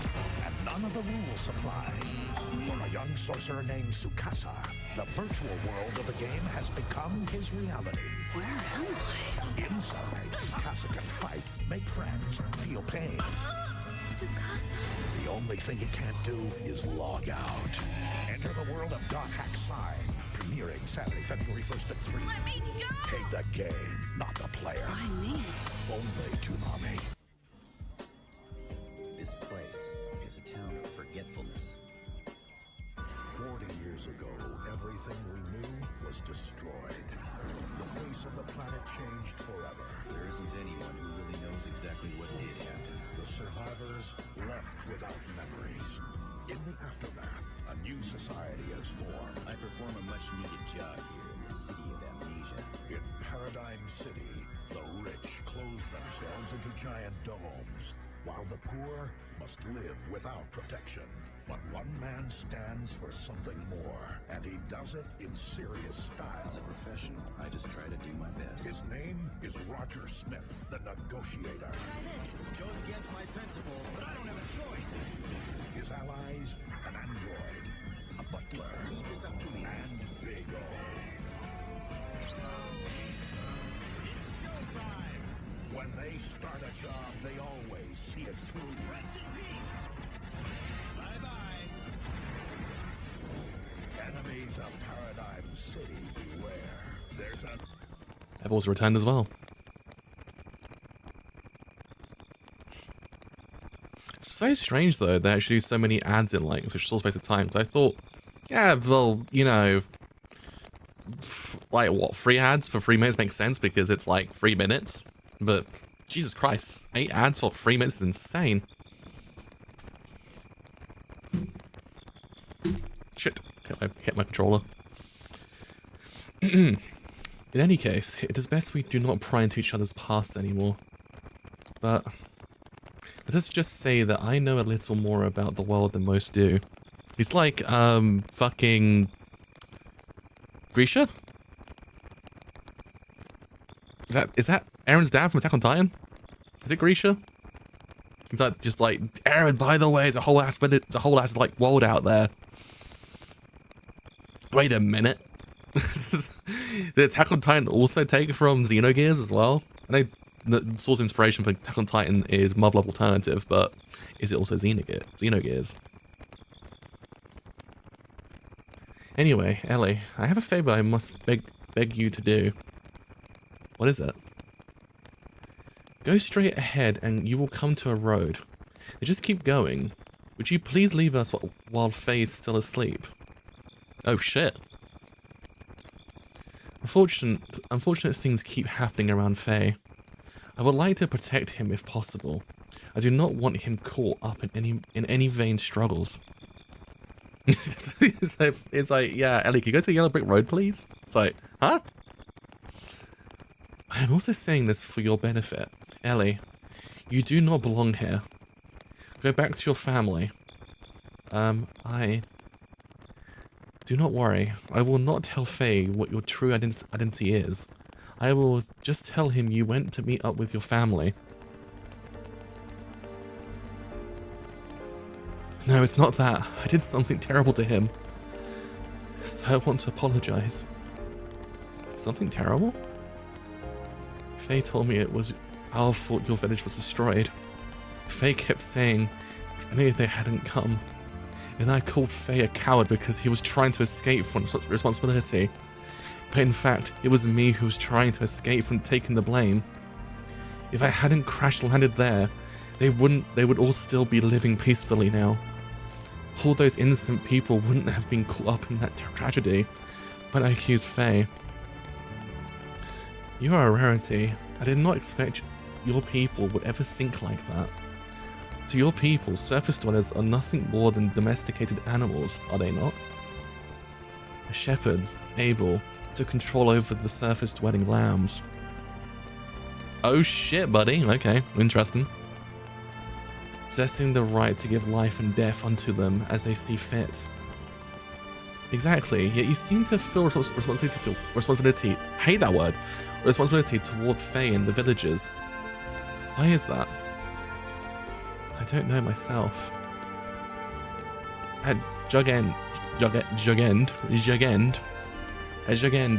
and none of the rules apply? For a young sorcerer named Tsukasa, the virtual world of the game has become his reality. Where am I? Inside, Tsukasa can fight, make friends, feel pain. Tsukasa. The only thing he can't do is log out. Enter the world of God Hack Sai, premiering Saturday, February 1st at 3. Let me go! Hate the game, not the player. Why me? Only Toonami. This place is a town of forgetfulness. 40 years ago, everything we knew was destroyed. The face of the planet changed forever. There isn't anyone who really knows exactly what did happen. The survivors left without memories. In the aftermath, a new society has formed. I perform a much-needed job here in the city of amnesia. In Paradigm City, the rich close themselves into giant domes, while the poor must live without protection. But one man stands for something more, and he does it in serious style. As a professional, I just try to do my best. His name is Roger Smith, the Negotiator. Goes against my principles, but I don't have a choice. His allies, an android, a butler, Leave this up to me. and Big O. It's showtime! When they start a job, they always see it through. Rest in peace! Bye-bye! Enemies of Paradigm City, beware. There's a... Apple's returned as well. So strange though, they actually do so many ads in like such a short space of time. So I thought, yeah, well, you know, like what, 3 ads for 3 minutes makes sense because it's like 3 minutes. But Jesus Christ, 8 ads for 3 minutes is insane. Shit, hit my controller. In any case, it is best we do not pry into each other's past anymore. But let us just say that I know a little more about the world than most do. He's like, fucking... Grisha? Is that Aaron's dad from Attack on Titan? Is it Grisha? Is that just like, Aaron, by the way, there's a whole ass like world out there. Wait a minute. Did Attack on Titan also take from Xenogears as well? I know the source of inspiration for Attack on Titan is Marvel Alternative, but is it also Xenogears? Anyway, Ellie, I have a favor I must beg you to do. What is it? Go straight ahead and you will come to a road. Just keep going. Would you please leave us while Faye is still asleep? Oh shit. Unfortunate things keep happening around Faye. I would like to protect him if possible. I do not want him caught up in any vain struggles. it's like, yeah, Ellie, can you go to the yellow brick road, please? It's like, huh? I am also saying this for your benefit. Ellie, you do not belong here. Go back to your family. Do not worry. I will not tell Faye what your true identity is. I will just tell him you went to meet up with your family. No, it's not that. I did something terrible to him. So I want to apologize. Something terrible? Faye told me it was our fault your village was destroyed. Faye kept saying if any of they hadn't come. And I called Faye a coward because he was trying to escape from responsibility. But in fact, it was me who was trying to escape from taking the blame. If I hadn't crash landed there, they would all still be living peacefully now. All those innocent people wouldn't have been caught up in that tragedy, but I accused Faye. You are a rarity. I did not expect your people would ever think like that. To your people, surface dwellers are nothing more than domesticated animals, are they not? The shepherds, able to control over the surface dwelling lambs. Oh shit, buddy. Okay, interesting. Possessing the right to give life and death unto them as they see fit. Exactly, yet you seem to feel responsibility, hate that word, responsibility toward Faye and the villagers. Why is that? I don't know myself. At Jugend,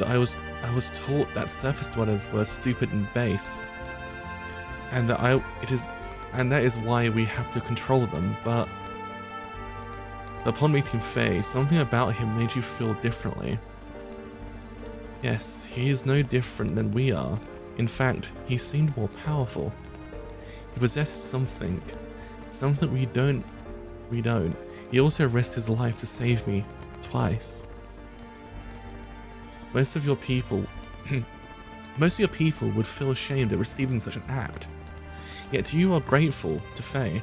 I was taught that surface dwellers were stupid and base, and that is why we have to control them. But upon meeting Faye, something about him made you feel differently. Yes, he is no different than we are. In fact, he seemed more powerful. He possesses something we don't. He also risked his life to save me twice. Most of your people would feel ashamed at receiving such an act. Yet you are grateful to Faye.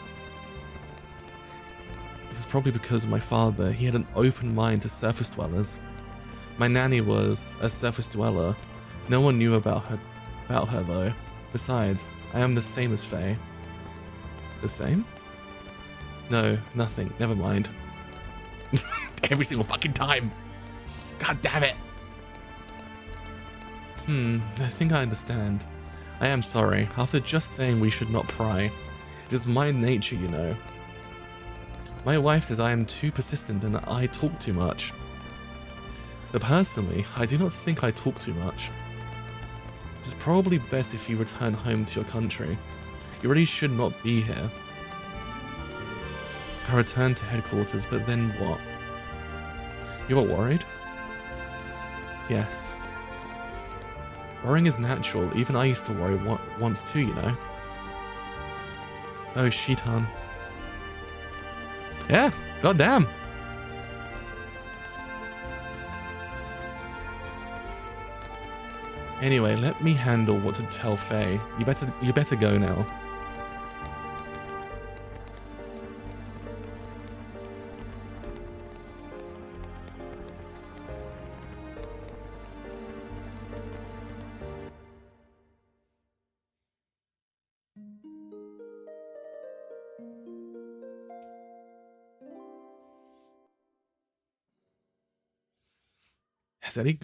This is probably because of my father. He had an open mind to surface dwellers. My nanny was a surface dweller. No one knew about her though. Besides, I am the same as Faye. The same? No, nothing. Never mind. Every single fucking time. God damn it. I think I understand. I am sorry. After just saying we should not pry. It is my nature, you know. My wife says I am too persistent and that I talk too much. But personally, I do not think I talk too much. It is probably best if you return home to your country. You really should not be here. I returned to headquarters, but then what? You are worried? Yes. Worrying is natural. Even I used to worry once too, you know. Oh, Shitan. Yeah, goddamn. Anyway, let me handle what to tell Faye. You better go now.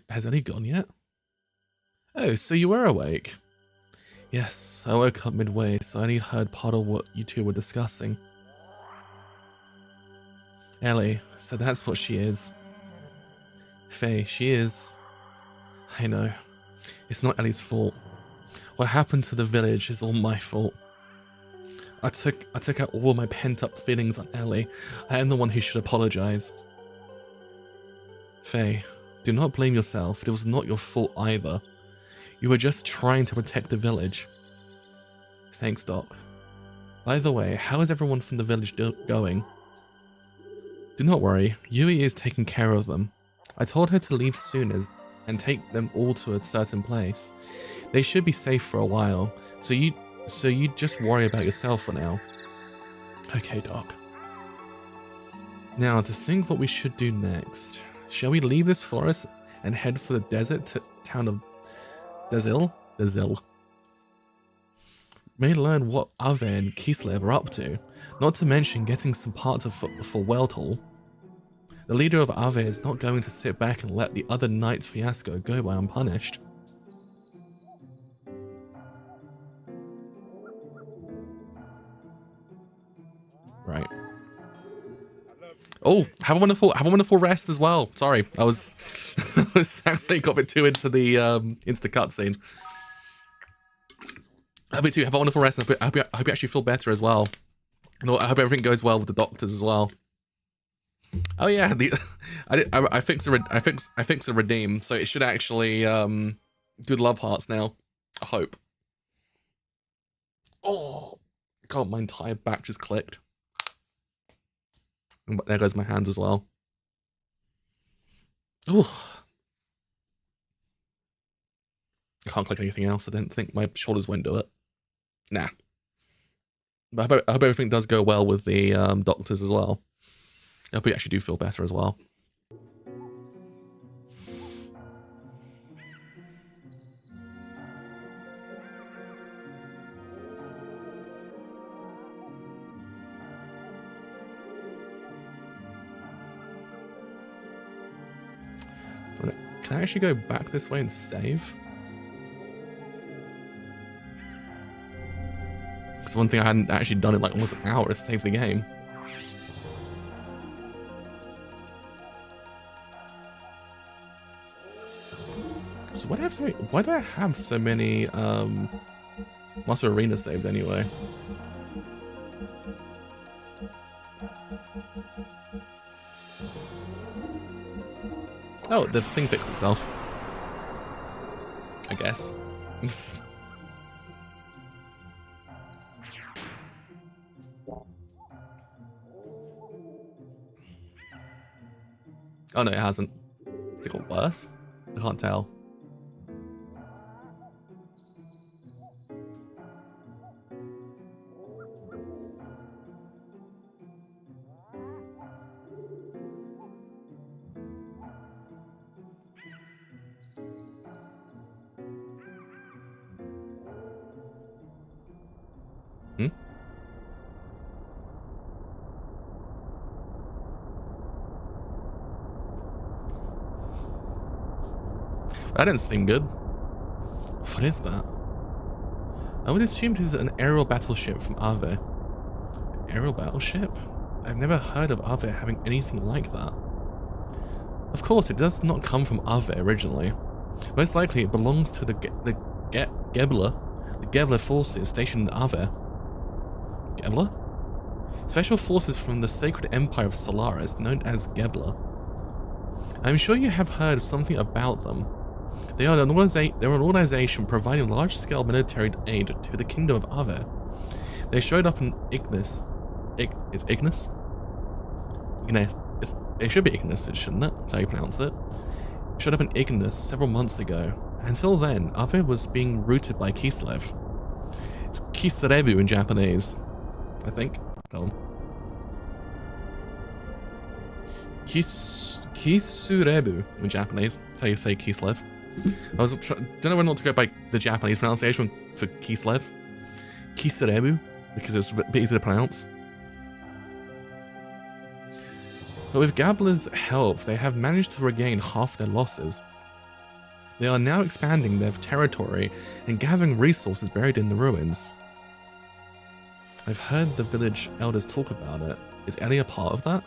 Has Eddie gone yet? Oh, so you were awake. Yes, I woke up midway, so I only heard part of what you two were discussing. Ellie, so that's what she is. Faye, she is. I know. It's not Ellie's fault. What happened to the village is all my fault. I took out all my pent-up feelings on Ellie. I am the one who should apologize. Faye, do not blame yourself. It was not your fault either. You were just trying to protect the village. Thanks, Doc. By the way, how is everyone from the village going? Do not worry. Yui is taking care of them. I told her to leave soon and take them all to a certain place. They should be safe for a while, so you just worry about yourself for now. Okay, Doc. Now, to think what we should do next. Shall we leave this forest and head for the desert town of Dazil? May learn what Ave and Kislev are up to, not to mention getting some parts for Weltall. The leader of Ave is not going to sit back and let the other knight's fiasco go by unpunished. Right. Oh, have a wonderful rest as well. Sorry, I was actually got a bit too into the cutscene. I bit too. Have a wonderful rest. And I hope you actually feel better as well. And I hope everything goes well with the doctors as well. Oh yeah, I fixed the redeem, so it should actually do the love hearts now. I hope. Oh God, my entire back just clicked. And there goes my hands as well. Oh, I can't click anything else. I didn't think my shoulders won't do it. Nah. But I hope everything does go well with the doctors as well. I hope you actually do feel better as well. Can I actually go back this way and save? Because one thing I hadn't actually done in like almost an hour is save the game. So why do I have so many Master Arena saves anyway? Oh, the thing fixed itself. I guess. Oh no, it hasn't. Has it got worse? I can't tell. That didn't seem good. What is that? I would assume it is an aerial battleship from Ave. An aerial battleship? I've never heard of Ave having anything like that. Of course, it does not come from Ave originally. Most likely it belongs to the Gebler forces stationed in Ave. Gebler? Special forces from the Sacred Empire of Solaris, known as Gebler. I'm sure you have heard something about them. They are an organization providing large-scale military aid to the Kingdom of Ave. They showed up in Ignis. It's Ignis? It should be Ignis, shouldn't it? That's how you pronounce it. It showed up in Ignis several months ago. Until then, Ave was being routed by Kislev. It's Kiserebu in Japanese, I think. Tell them. Kisurebu in Japanese. That's how you say Kislev. I was don't know whether not to go by the Japanese pronunciation for Kislev. Kisurebu, because it's a bit easy to pronounce. But with Gabler's help, they have managed to regain half their losses. They are now expanding their territory and gathering resources buried in the ruins. I've heard the village elders talk about it. Is Ellie a part of that?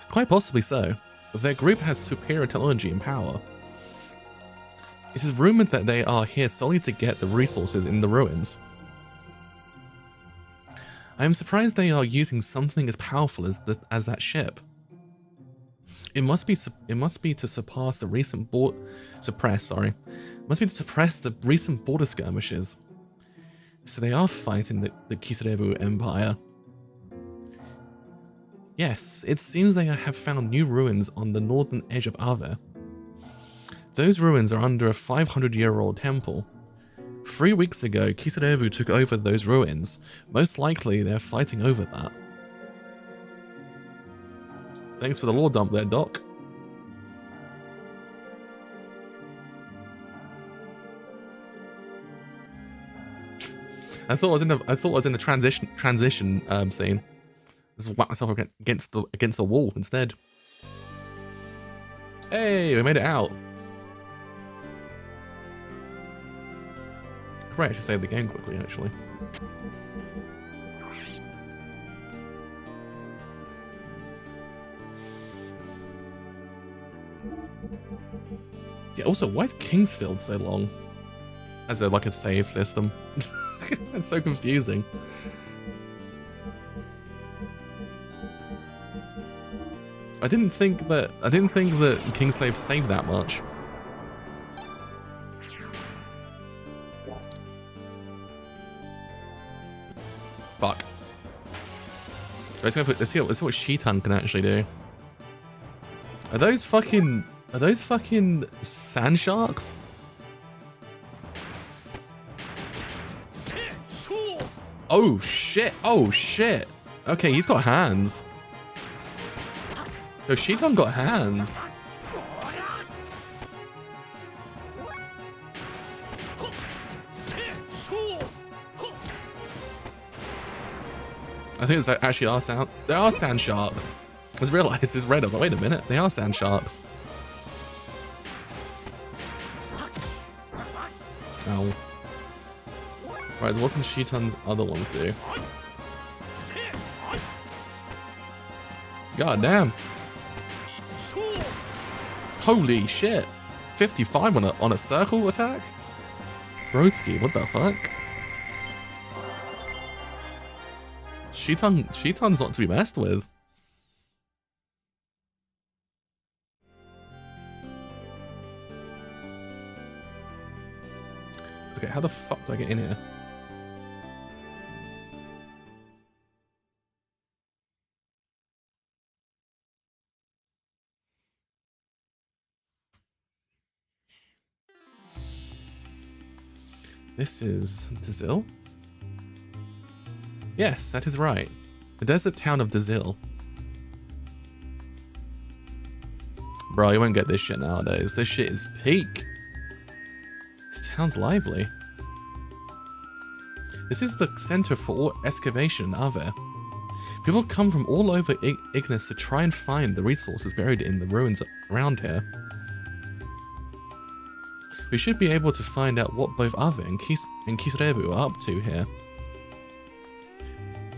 Quite possibly so. Their group has superior technology and power. It is rumored that they are here solely to get the resources in the ruins. I am surprised they are using something as powerful as that ship. It must be to suppress the recent border skirmishes. So they are fighting the Kiserebu Empire. Yes, it seems they have found new ruins on the northern edge of Ave. Those ruins are under a 500-year-old temple. 3 weeks ago, Kiserebu took over those ruins. Most likely, they're fighting over that. Thanks for the lore dump there, Doc. I thought I was in the transition scene. Just whack myself against the wall instead. Hey, we made it out. Right, I should save the game quickly, actually. Yeah, also, why is Kingsfield so long? As like a save system. It's so confusing. I didn't think that Kingslave saved that much. Fuck. Let's see what Shitan can actually do. Are those fucking sand sharks? Oh shit! Oh shit! Okay, he's got hands. Yo, Shitan got hands. I think it's actually they are sand sharks. I just realized this red. I was like, wait a minute, they are sand sharks. Ow. Right, so what can Shitan's other ones do? God damn. Holy shit. 55 on a circle attack? Broski, what the fuck? Shitan's not to be messed with. Okay, how the fuck do I get in here? This is Dazil? Yes, that is right. The desert town of Dazil. Bro, you won't get this shit nowadays. This shit is peak. This town's lively. This is the center for all excavation in Ave. People come from all over Ignis to try and find the resources buried in the ruins around here. We should be able to find out what both Ave and Kiserebu are up to here.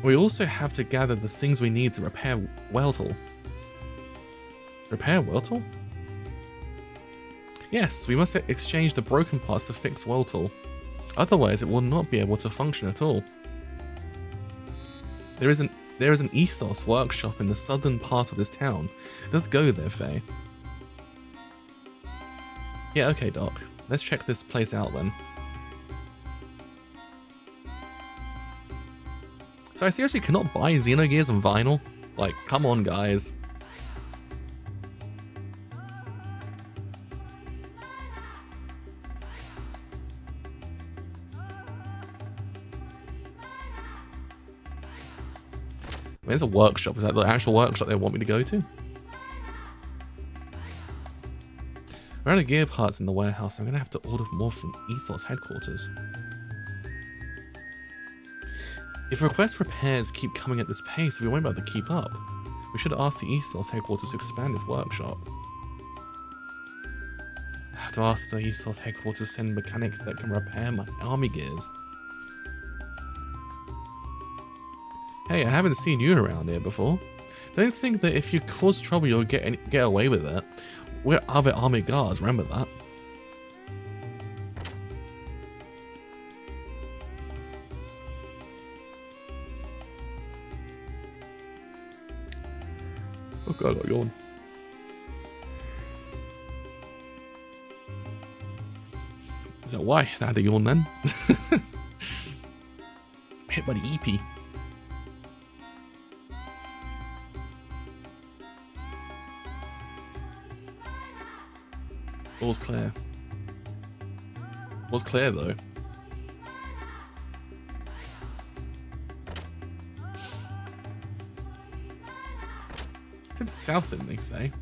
We also have to gather the things we need to repair Weltle. Repair Weltle? Yes, we must exchange the broken parts to fix Weltle. Otherwise, it will not be able to function at all. There is an ethos workshop in the southern part of this town. Let's go there, Faye. Yeah, okay, Doc. Let's check this place out then. So I seriously cannot buy Xenogears on vinyl? Like, come on, guys. There's a workshop. Is that the actual workshop they want me to go to? We're out of gear parts in the warehouse. I'm going to have to order more from Ethos headquarters. If request repairs keep coming at this pace, we won't be able to keep up. We should ask the Ethos headquarters to expand this workshop. to ask the Ethos headquarters to send mechanics that can repair my army gears. Hey, I haven't seen you around here before. Don't think that if you cause trouble you'll get away with it. We're other army guards, remember that. Oh god, I got yawn. Is that why I had a yawn then? Hit by the EP. All's clear. Was clear though. It's south in, they say.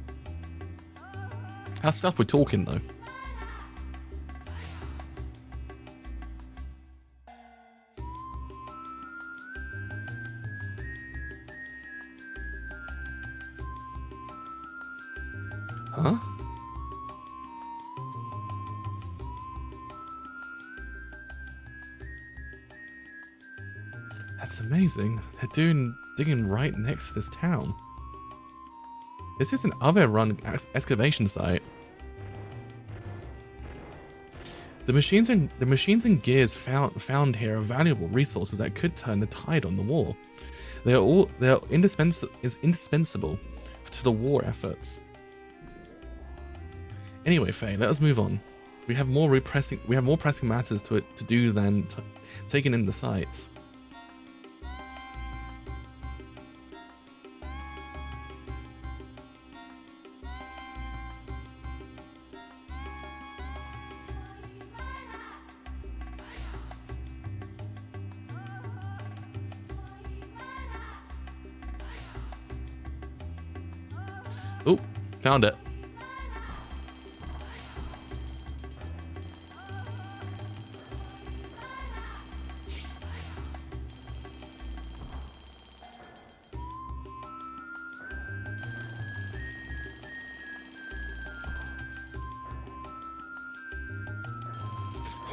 How south we're talking though? Huh? That's amazing. They're digging right next to this town. This is an other-run excavation site. The machines and gears found here are valuable resources that could turn the tide on the war. They are indispensable to the war efforts. Anyway, Faye, let us move on. We have more pressing matters to do than taking in the sights. Oh, found it.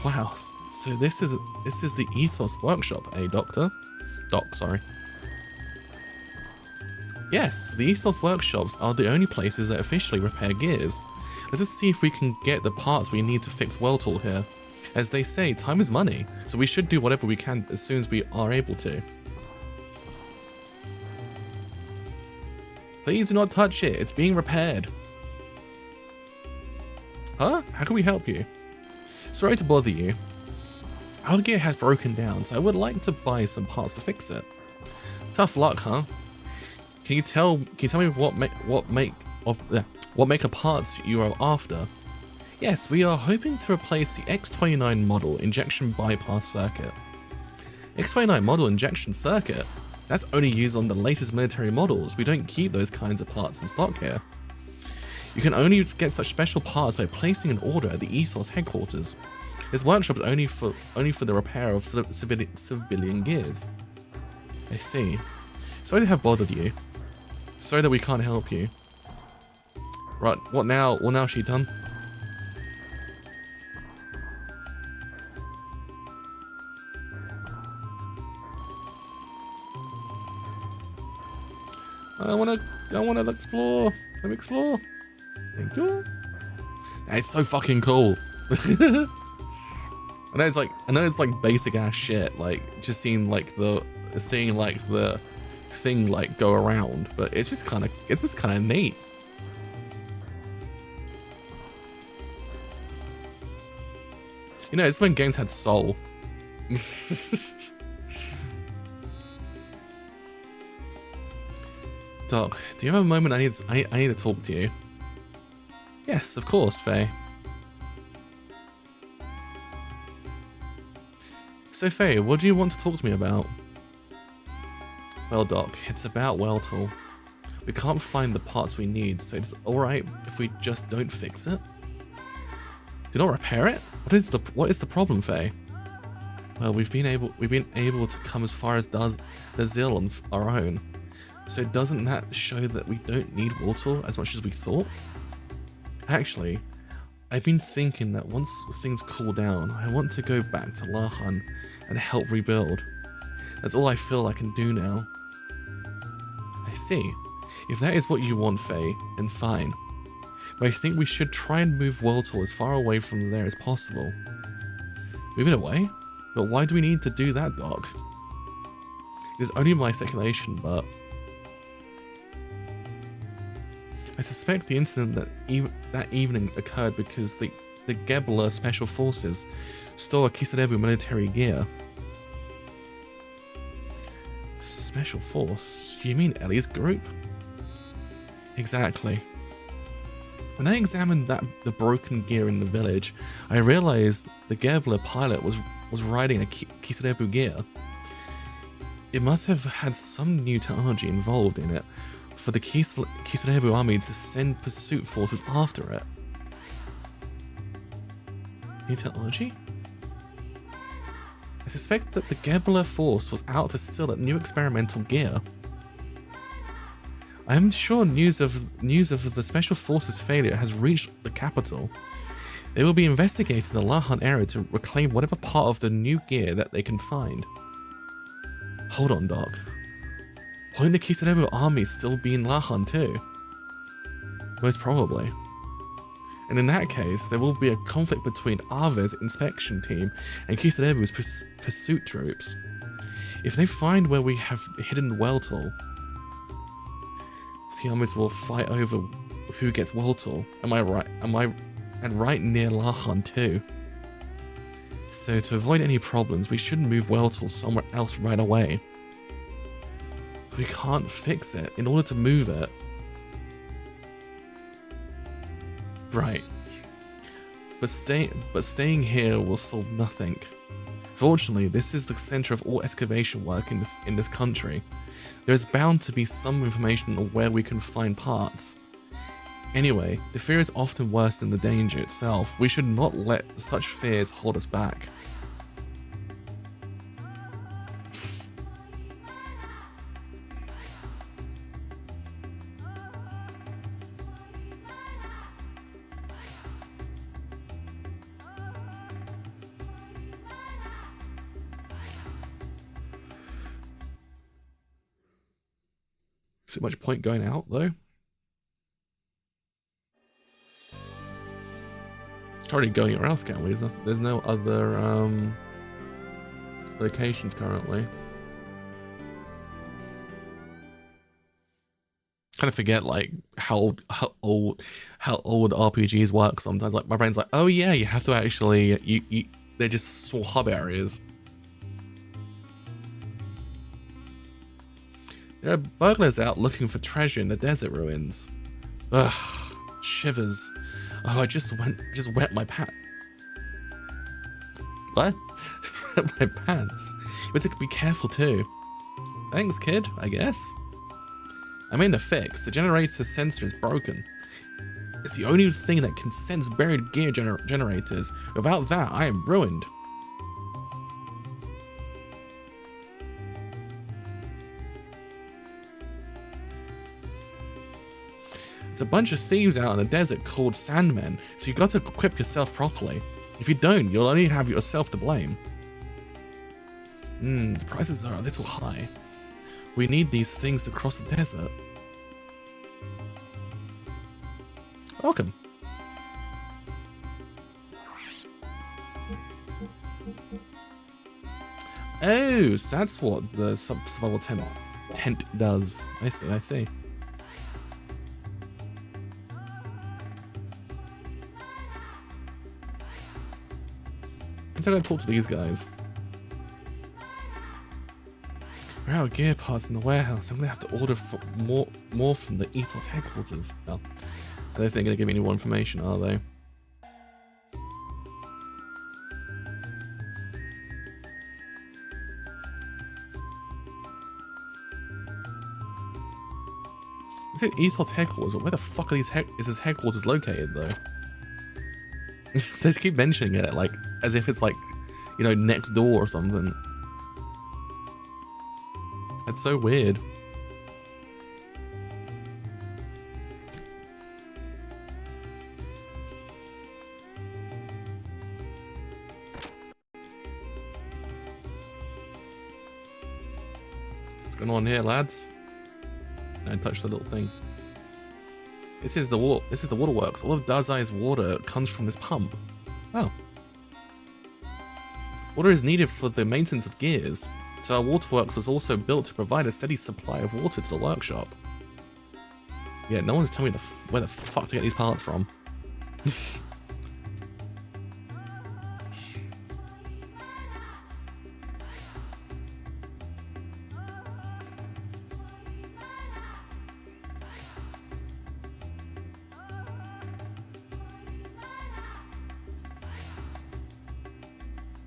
Wow. So this is the Ethos workshop, eh, Doctor? Doc, sorry. Yes, the Ethos workshops are the only places that officially repair gears. Let us see if we can get the parts we need to fix Weltall here. As they say, time is money, so we should do whatever we can as soon as we are able to. Please do not touch it, it's being repaired. Huh? How can we help you? Sorry to bother you. Our gear has broken down, so I would like to buy some parts to fix it. Tough luck, huh? Can you tell me what make of parts you are after? Yes, we are hoping to replace the X29 model injection bypass circuit. X29 model injection circuit? That's only used on the latest military models. We don't keep those kinds of parts in stock here. You can only get such special parts by placing an order at the Ethos headquarters. This workshop is only for the repair of civilian gears. I see. Sorry to have bothered you. Sorry that we can't help you. Right, what now? What now, she done? I wanna explore. Let me explore. Thank you. It's so fucking cool. I know it's like basic ass shit, like just seeing the thing like go around, but it's just kind of neat. You know, it's when games had soul. Doc, do you have a moment I need to talk to you? Yes, of course, Faye. So Faye, what do you want to talk to me about? Well, Doc, it's about Weltall. We can't find the parts we need, so it's alright if we just don't fix it? Do not repair it? What is the problem, Faye? Well, we've been able to come as far as Dazil on our own. So doesn't that show that we don't need Weltall as much as we thought? Actually, I've been thinking that once things cool down, I want to go back to Lahan and help rebuild. That's all I feel I can do now. I see. If that is what you want, Faye, then fine. But I think we should try and move Worldtour as far away from there as possible. Move it away? But why do we need to do that, Doc? It's only my speculation, but I suspect the incident that evening occurred because the Gebler Special Forces stole a Kisarebu military gear. Special Force? Do you mean Ellie's group? Exactly. When I examined the broken gear in the village, I realized the Gebler pilot was riding a Kisarebu gear. It must have had some new technology involved in it for the Kisarebu army to send pursuit forces after it. New technology? I suspect that the Gebler force was out to steal that new experimental gear. I am sure news of the Special Forces' failure has reached the capital. They will be investigating the Lahan area to reclaim whatever part of the new gear that they can find. Hold on, Doc. Won't the Kisarebu army still be in Lahan too? Most probably. And in that case, there will be a conflict between Ave's inspection team and Kisarebu's pursuit troops. If they find where we have hidden Weltall, the armies will fight over who gets Weltall. Am I right? And right near Lahan too. So to avoid any problems, we should move Weltall somewhere else right away. We can't fix it. In order to move it, right. But staying here will solve nothing. Fortunately, this is the center of all excavation work in this country. There is bound to be some information on where we can find parts. Anyway, the fear is often worse than the danger itself. We should not let such fears hold us back. Is there much point going out though? Can't really go anywhere else, can we? There's no other locations currently. Kind of forget like how old RPGs work sometimes. Like my brain's like, oh yeah, you have to actually they're just small hub areas. There are burglars out looking for treasure in the desert ruins. Ugh, shivers. Oh, I just wet my pants. What? Just wet my pants. You have to be careful too. Thanks, kid, I guess. I mean, the fix. The generator sensor is broken. It's the only thing that can sense buried gear generators. Without that, I am ruined. It's a bunch of thieves out in the desert called Sandmen, so you got to equip yourself properly. If you don't, you'll only have yourself to blame. The prices are a little high. We need these things to cross the desert. Welcome. Oh, so that's what the survival tent does. I see. I'm gonna talk to these guys. We're out of gear parts in the warehouse. I'm gonna have to order for more from the Ethos headquarters. Well, I don't think they're gonna give me any more information, are they? Is it Ethos headquarters? But where the fuck are is his headquarters located though? They just keep mentioning it like as if it's like, you know, next door or something. That's so weird. What's going on here, lads? Don't touch the little thing. This is the waterworks. All of Dazai's water comes from this pump. Oh. Water is needed for the maintenance of gears, so our waterworks was also built to provide a steady supply of water to the workshop. Yeah, no one's telling me where the fuck to get these parts from.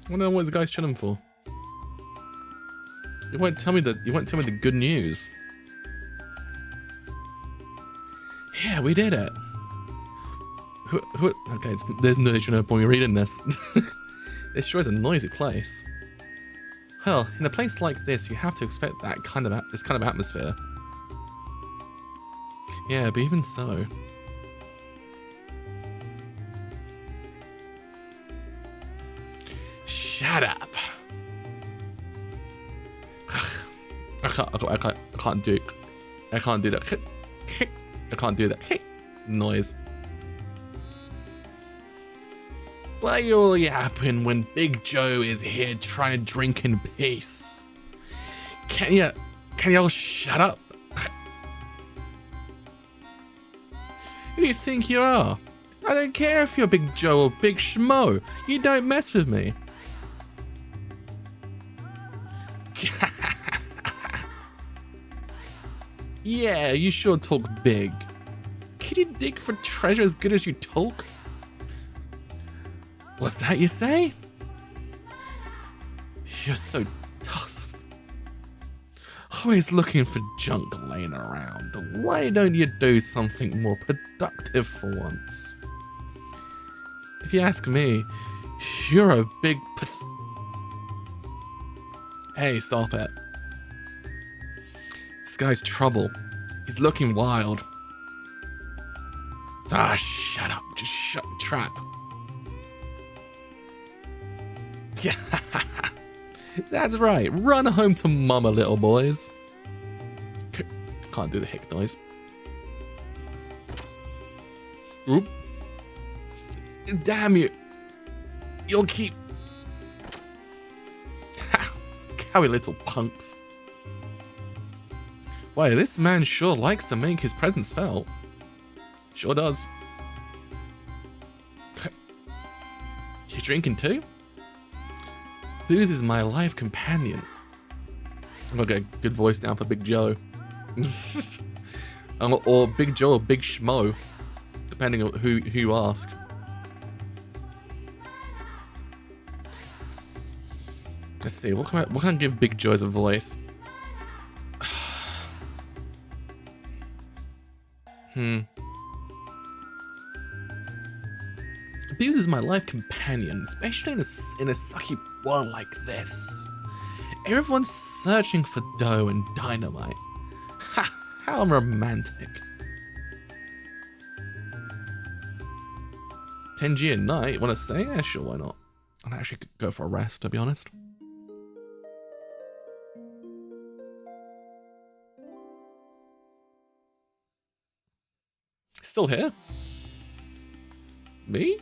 I wonder what the guy's chilling for. You won't tell me the good news. Yeah, we did it. Okay, there's no point in reading this. This sure is a noisy place. Hell, in a place like this, you have to expect this kind of atmosphere. Yeah, but even so. Shut up. I can't do it. I can't do that. I can't do that noise. What will happen when Big Joe is here trying to drink in peace? Can y'all shut up? Who do you think you are? I don't care if you're Big Joe or Big Schmo. You don't mess with me. Yeah, you sure talk big. Can you dig for treasure as good as you talk? What's that you say? You're so tough. Always looking for junk laying around. Why don't you do something more productive for once? If you ask me, you're a big Hey, stop it. This guy's trouble. He's looking wild. Ah, shut up. Just shut the trap. Yeah, that's right. Run home to mama, little boys. Can't do the hick noise. Oop. Damn you. You'll keep... Cowy little punks. Why, this man sure likes to make his presence felt. Sure does. You drinking too? Booze is my life companion. I'm gonna get a good voice down for Big Joe. Or Big Joe or Big Schmo, depending on who you ask. Let's see, what can I give Big Joe as a voice? Booze is my life companion, especially in a sucky world like this. Everyone's searching for dough and dynamite. Ha! How romantic. 10G at night, wanna stay? Yeah, sure, why not? I'd actually go for a rest, to be honest. Still here? Me?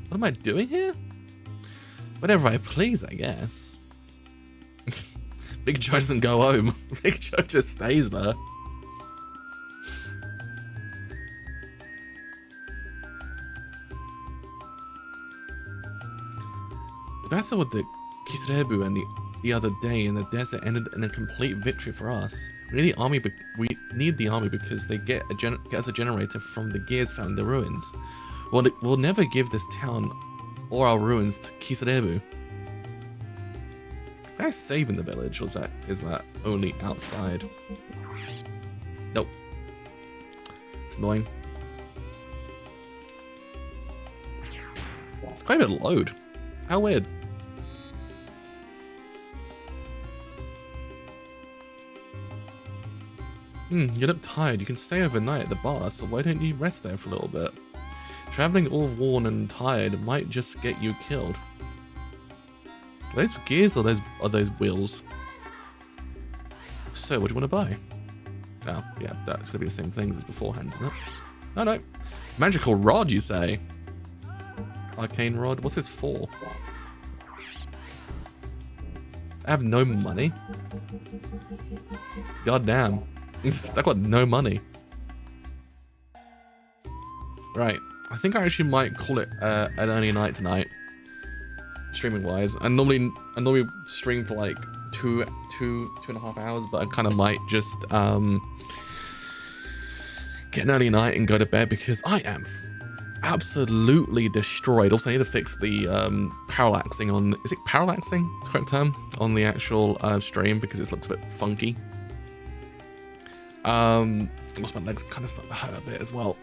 What am I doing here? Whatever I please, I guess. Big Joe doesn't go home. Big Joe just stays there. The battle with the Kiserebu and the other day in the desert ended in a complete victory for us. We need the army because they get us a generator from the gears found in the ruins. We'll never give this town or our ruins to Kiserebu. Can I save in the village, or is that only outside? Nope. It's annoying. Quite a bit of load. How weird. You look tired. You can stay overnight at the bar, so why don't you rest there for a little bit? Traveling all worn and tired might just get you killed. Are those gears or are those wheels? So, what do you want to buy? Oh, yeah, that's going to be the same things as beforehand, isn't it? Oh, no. Magical rod, you say? Arcane rod? What's this for? I have no money? God damn. I've got no money. Right. I think I actually might call it an early night tonight. Streaming wise. I normally stream for like two and a half hours, but I kind of might just get an early night and go to bed because I am absolutely destroyed. Also, I need to fix the parallaxing on... Is it parallaxing? Is the correct term? On the actual stream because it looks a bit funky. Also, my legs kind of start to hurt a bit as well.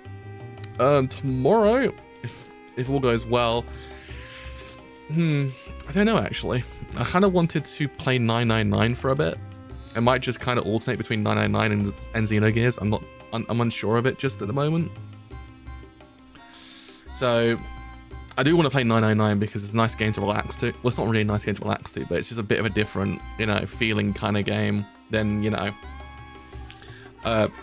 Tomorrow, if all goes well... I don't know actually. I kind of wanted to play 999 for a bit. I might just kind of alternate between 999 and Xenogears. I'm unsure of it just at the moment. So I do want to play 999 because it's a nice game to relax to. Well, it's not really a nice game to relax to, but it's just a bit of a different, you know, feeling kind of game than, you know,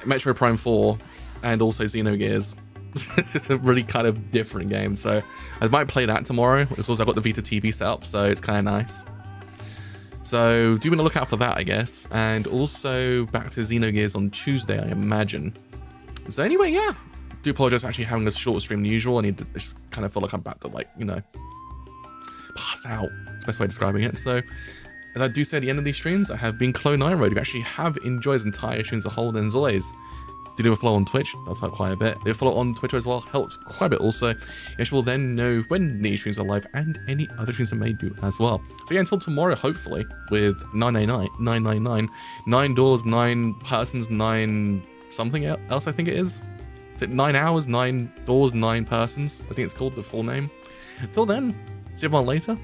Metro Prime 4 and also Xenogears. It's just a really kind of different game, so I might play that tomorrow. It's also got the Vita TV set up, so it's kind of nice. So do want to look out for that, I guess. And also back to Xenogears on Tuesday, I imagine. So anyway, yeah. Do apologize for actually having a shorter stream than usual. I need to just kind of feel like I'm about to, like, you know, pass out. That's the best way of describing it. So as I do say at the end of these streams, I have been Clow 9 Road. If you actually have enjoyed his entire streams as a whole, then as always, do a follow on Twitch. That's helped quite a bit. Do a follow on Twitter as well. Helped quite a bit also. You will then know when these streams are live and any other streams I may do as well. So yeah, until tomorrow, hopefully, with 999, 9 doors, 9 persons, 9 something else, I think it is. Is it 9 hours, 9 doors, 9 persons? I think it's called the full name. Until then, see everyone later.